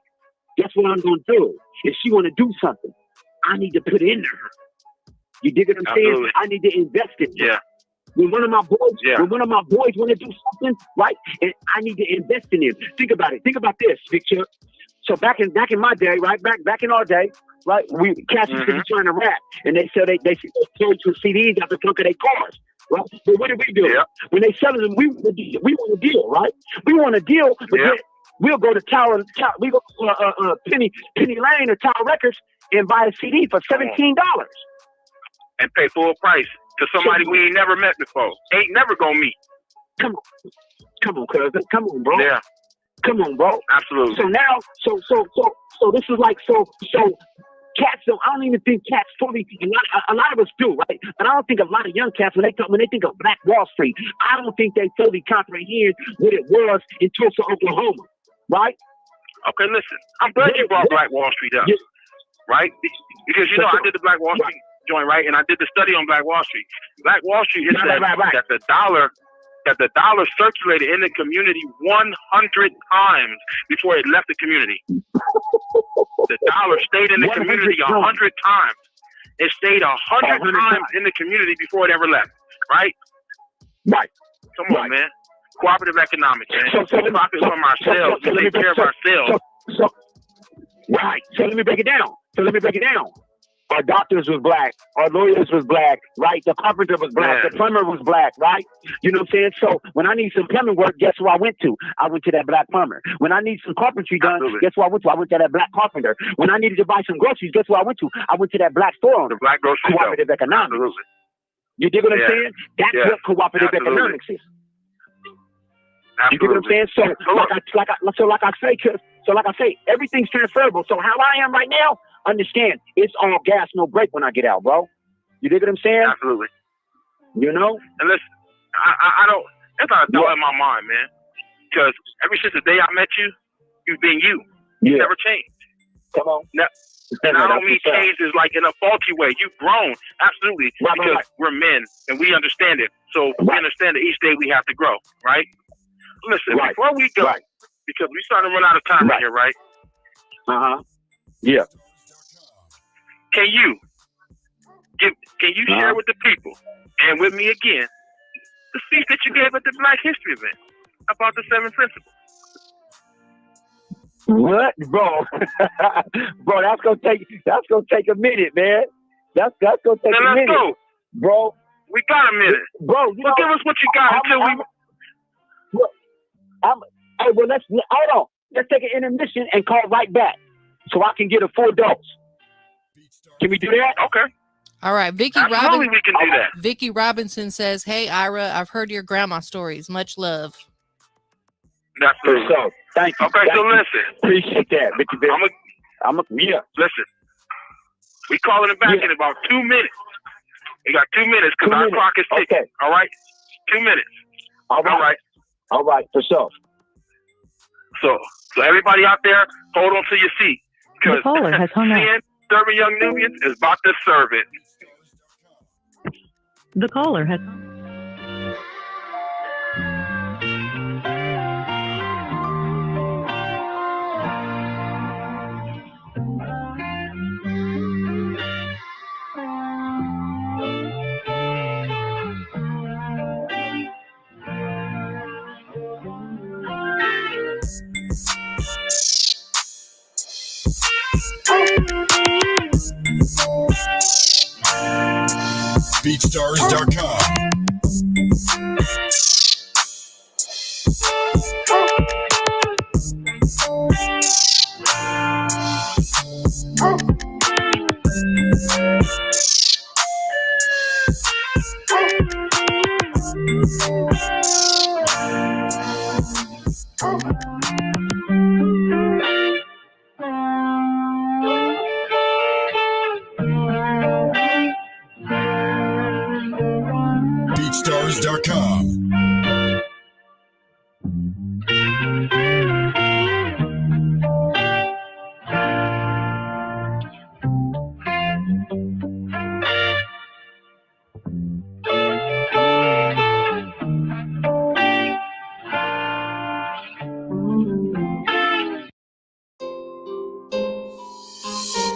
Guess what I'm gonna do? If she want to do something, I need to put it into her. You dig what I'm saying? I need to invest in it. Yeah. When one of my boys want to do something, right? And I need to invest in him. Think about it. Think about this, Victor. So back in my day, right? Back in our day, right? Cats used to be trying to rap, and they sell they sell some CDs out the trunk of their cars, right? But what do we do? Yeah. When they selling them, we want a deal, right? We want a deal, but then we'll go to we go to Penny Lane or Tower Records and buy a CD for $17. And pay full price to somebody we ain't never met before. Ain't never gonna meet. Come on, cousin. Come on, bro. Yeah. Come on, bro. Absolutely. So now, so this is like, so cats don't, I don't even think cats fully, a lot of us do, right? But I don't think a lot of young cats, when they think of Black Wall Street, I don't think they fully comprehend what it was in Tulsa, Oklahoma, right? Okay, listen. I'm glad you brought Black Wall Street up, right? Because, you know, I did the Black Wall Street joint, right? And I did the study on Black Wall Street. Black Wall Street is that the dollar circulated in the community 100 times before it left the community. The dollar stayed in the community 100 times. It stayed 100 times in the community before it ever left, right? Right. Come on, man. Cooperative economics, man. We profit from ourselves. We take care of ourselves. Right. So let me break it down. Our doctors was black. Our lawyers was black, right? The carpenter was black. The plumber was black, right? You know what I'm saying? So when I need some plumbing work, guess who I went to? I went to that black plumber. When I need some carpentry done, guess who I went to? I went to that black carpenter. When I needed to buy some groceries, guess who I went to? I went to that black store owner. The black grocery cooperative economics. Absolutely. You dig what I'm saying? That's what cooperative economics is. You dig what I'm saying? So like I say, everything's transferable. So how I am right now, understand, it's all gas, no brake when I get out, bro. You dig what I'm saying? Absolutely. You know? And listen, I don't, it's not a thought in my mind, man. Because ever since the day I met you, you've been you. You never changed. Come on. Now, and I don't mean change is like in a faulty way. You've grown, absolutely, because we're men and we understand it. So we understand that each day we have to grow, right? Listen, before we go, because we starting to run out of time right here, right? Yeah. Can you share with the people and with me again the speech that you gave at the Black History event about the 7 principles? What, bro? Bro, that's gonna take a minute, man. That's gonna take a minute. Let's go, bro. We got a minute, bro. Well, give us what you got until we. Hey, well, hold on. Let's take an intermission and call right back so I can get a full dose. Can we do that? Okay. All right, Vicky Absolutely, we can do that. Vicky Robinson says, "Hey, Ira, I've heard your grandma stories. Much love." That's good. So, thank you. Okay, so listen. Appreciate that, Vicky. Listen. We calling it back in about 2 minutes. We got 2 minutes because our clock is ticking. Okay. All right? 2 minutes. All right. All right, for sure. So everybody out there, hold on to your seat. The caller has hung up. Serving Young Nubians is about to serve it. The caller has... BeatStars.com. BeatStars.com.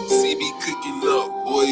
CB cooking up, boy.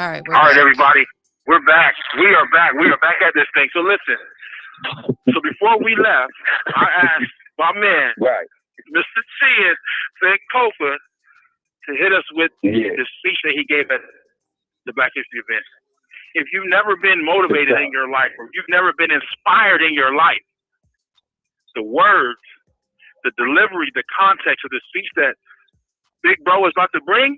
All right. All right, everybody. We're back. We are back. We are back at this thing. So listen. So before we left, I asked my man, Mr. Chin Sankofa, to hit us with the speech that he gave at the Black History event. If you've never been motivated in your life, or you've never been inspired in your life, the words, the delivery, the context of the speech that Big Bro is about to bring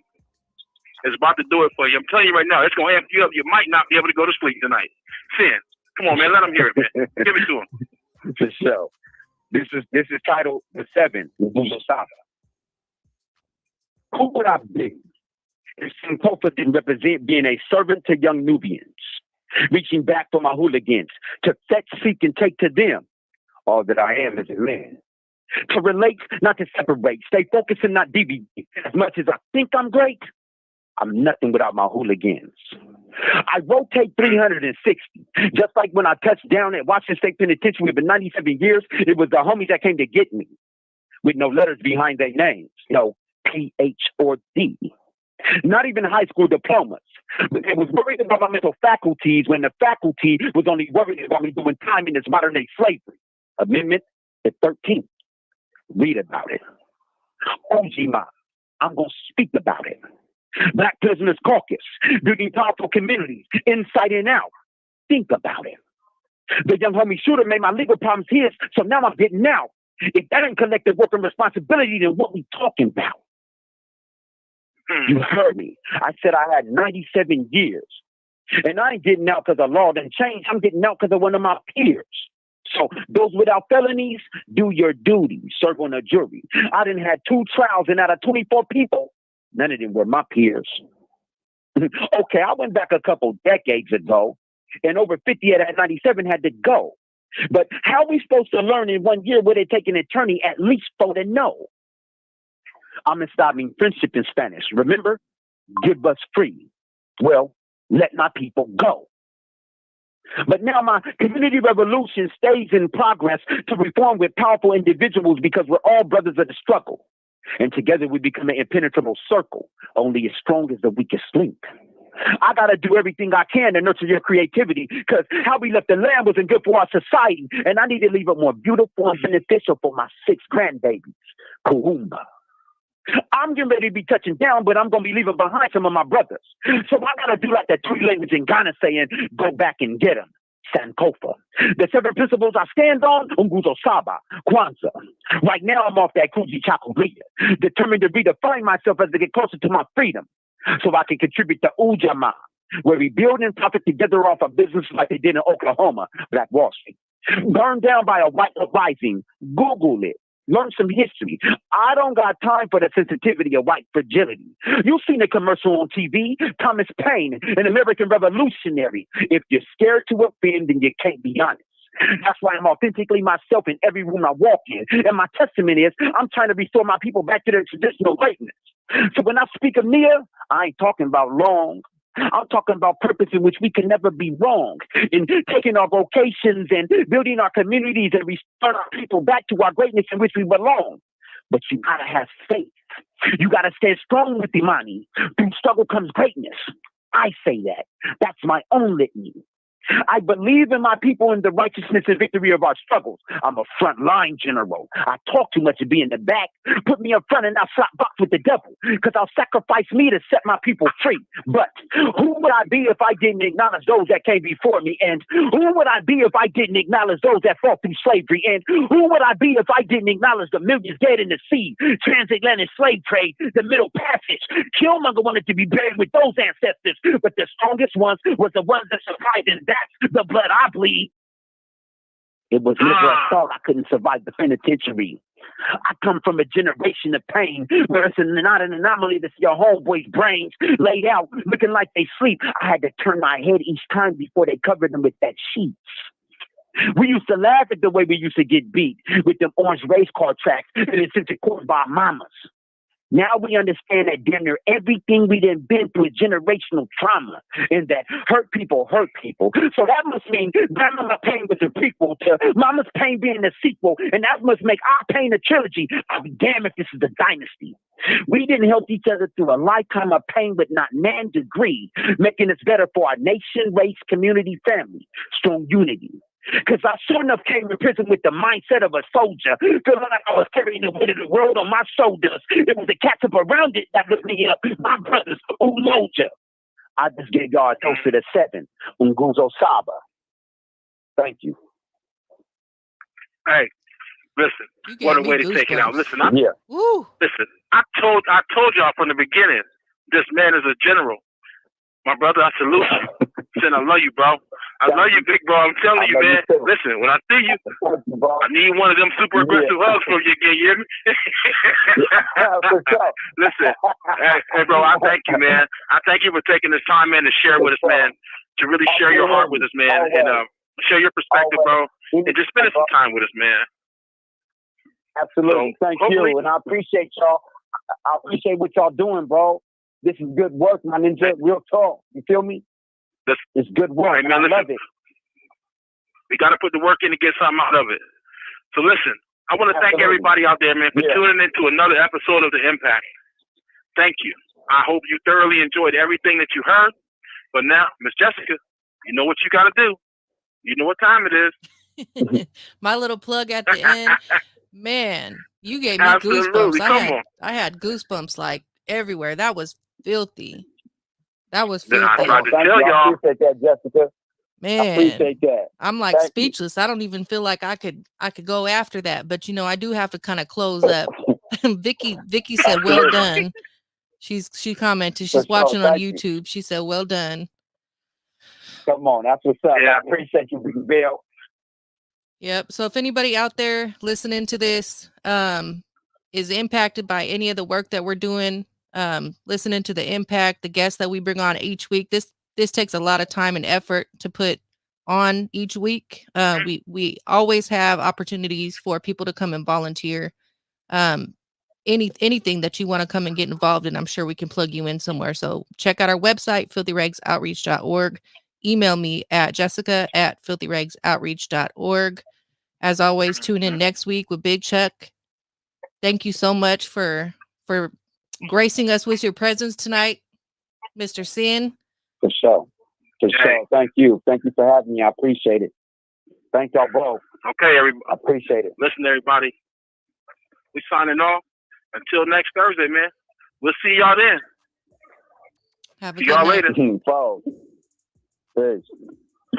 is about to do it for you. I'm telling you right now, it's going to amp you up. You might not be able to go to sleep tonight. Sin, come on, man, let him hear it, man. Give it to him. For sure. This is titled The Seven, Saga. Who would I be if Sankofa didn't represent being a servant to young Nubians, reaching back for my hooligans, to fetch, seek, and take to them all that I am as a man? To relate, not to separate, stay focused and not deviate. As much as I think I'm great, I'm nothing without my hooligans. I rotate 360. Just like when I touched down at Washington State Penitentiary for 97 years, it was the homies that came to get me with no letters behind their names. No PH or D. Not even high school diplomas. They was worried about my mental faculties when the faculty was only worried about me doing time in this modern day slavery. Amendment the 13th. Read about it. Ojima, I'm going to speak about it. Black Prisoners Caucus, building powerful communities, inside and out. Think about it. The young homie shooter made my legal problems his, so now I'm getting out. If that ain't collective work and responsibility, then what we talking about? You heard me. I said I had 97 years. And I ain't getting out because the law done changed. I'm getting out because of one of my peers. So those without felonies, do your duty. Serve on a jury. I done had 2 trials, and out of 24 people, none of them were my peers. Okay, I went back a couple decades ago, and over 50 out of 97 had to go. But how are we supposed to learn in 1 year where they take an attorney at least for to know? I'm installing friendship in Spanish. Remember? Give us free. Well, let my people go. But now my community revolution stays in progress to reform with powerful individuals because we're all brothers of the struggle. And together we become an impenetrable circle, only as strong as the weakest link. I got to do everything I can to nurture your creativity because how we left the land wasn't good for our society. And I need to leave it more beautiful and beneficial for my 6 grandbabies. Kuumba. I'm getting ready to be touching down, but I'm going to be leaving behind some of my brothers. So I got to do like that 3 language in Ghana saying, go back and get them. Sankofa. The 7 principles I stand on, Unguzo Saba, Kwanzaa. Right now I'm off that Kuji Chakuria, determined to redefine myself as I get closer to my freedom so I can contribute to Ujamaa, where we build and profit together off a business like they did in Oklahoma, Black Wall Street. Burned down by a white uprising. Google it. Learn some history. I don't got time for the sensitivity of white fragility. You've seen the commercial on TV, Thomas Paine, an American revolutionary. If you're scared to offend, then you can't be honest. That's why I'm authentically myself in every room I walk in. And my testament is I'm trying to restore my people back to their traditional greatness. So when I speak of Nia, I ain't talking about long. I'm talking about purpose in which we can never be wrong. In taking our vocations and building our communities and restoring our people back to our greatness in which we belong. But you gotta have faith. You gotta stand strong with Imani. Through struggle comes greatness. I say that. That's my own litany. I believe in my people and the righteousness and victory of our struggles. I'm a frontline general. I talk too much to be in the back. Put me up front and I'll slap box with the devil because I'll sacrifice me to set my people free. But who would I be if I didn't acknowledge those that came before me? And who would I be if I didn't acknowledge those that fought through slavery? And who would I be if I didn't acknowledge the millions dead in the sea, transatlantic slave trade, the Middle Passage? Killmonger wanted to be buried with those ancestors, but the strongest ones was the ones that survived, and that's the blood I bleed. It was never a thought I couldn't survive the penitentiary. I come from a generation of pain where it's not an anomaly to see your homeboys' brains laid out looking like they sleep. I had to turn my head each time before they covered them with that sheet. We used to laugh at the way we used to get beat with them orange race car tracks and then sent to court by our mamas. Now we understand that damn near everything we done been through is generational trauma, and that hurt people. So that must mean Grandmama Pain was a prequel to Mama's Pain being a sequel, and that must make our pain a trilogy. I'll be damned if this is the dynasty. We didn't help each other through a lifetime of pain with not nan degree, making us better for our nation, race, community, family. Strong unity. Because I sure enough came to prison with the mindset of a soldier, feeling like I was carrying the weight of the world on my shoulders. It was the cats up around it that looked me up, my brothers, Umoja. I just gave y'all a toast to the 7, Unguzo Saba. Thank you. Hey, listen, what a way to take it out. Listen, listen, I told y'all from the beginning, this man is a general. My brother, I salute you. Listen, I love you, bro. I love you, big bro. I'm telling you, man. Listen, when I see you, I need one of them super aggressive hugs from you again. You hear me? Listen, hey, bro, I thank you, man. I thank you for taking this time, man, to share with us, man, to really share your heart with us, man, and share your perspective, bro, and just spending some time with us, man. Absolutely. So, thank you. And I appreciate y'all. I appreciate what y'all doing, bro. This is good work, my ninja. Real talk. You feel me? It's good work. Hey, man, I love it. We got to put the work in to get something out of it. So listen, I want to thank everybody out there, man, for tuning into another episode of The Impact. Thank you. I hope you thoroughly enjoyed everything that you heard. But now, Miss Jessica, you know what you got to do. You know what time it is. My little plug at the end. Man, you gave me goosebumps. I had goosebumps like everywhere. That was filthy. That was filthy. I tried to tell y'all. I appreciate that, Jessica. Man, I appreciate that. I'm like speechless. I don't even feel like I could go after that. But you know, I do have to kind of close up. Vicky said, "Well done." She commented. She's watching on YouTube. She said, "Well done." Come on, that's what's up. Yeah. I appreciate you, Big Bill. Yep. So if anybody out there listening to this is impacted by any of the work that we're doing, listening to the impact, the guests that we bring on each week, this takes a lot of time and effort to put on each week. We always have opportunities for people to come and volunteer. Anything that you want to come and get involved in, I'm sure we can plug you in somewhere. So check out our website, filthyregsoutreach.org. Email me at jessica@filthyregsoutreach.org. As always, tune in next week with Big Chuck. Thank you so much for gracing us with your presence tonight, Mr. Sin. For sure. Thank you. Thank you for having me. I appreciate it. Thank y'all both. Okay, everybody. I appreciate it. Listen, everybody. We signing off. Until next Thursday, man. We'll see y'all then. Have a see good y'all night. later.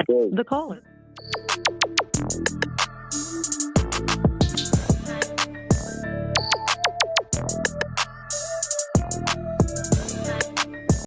Peace. The caller.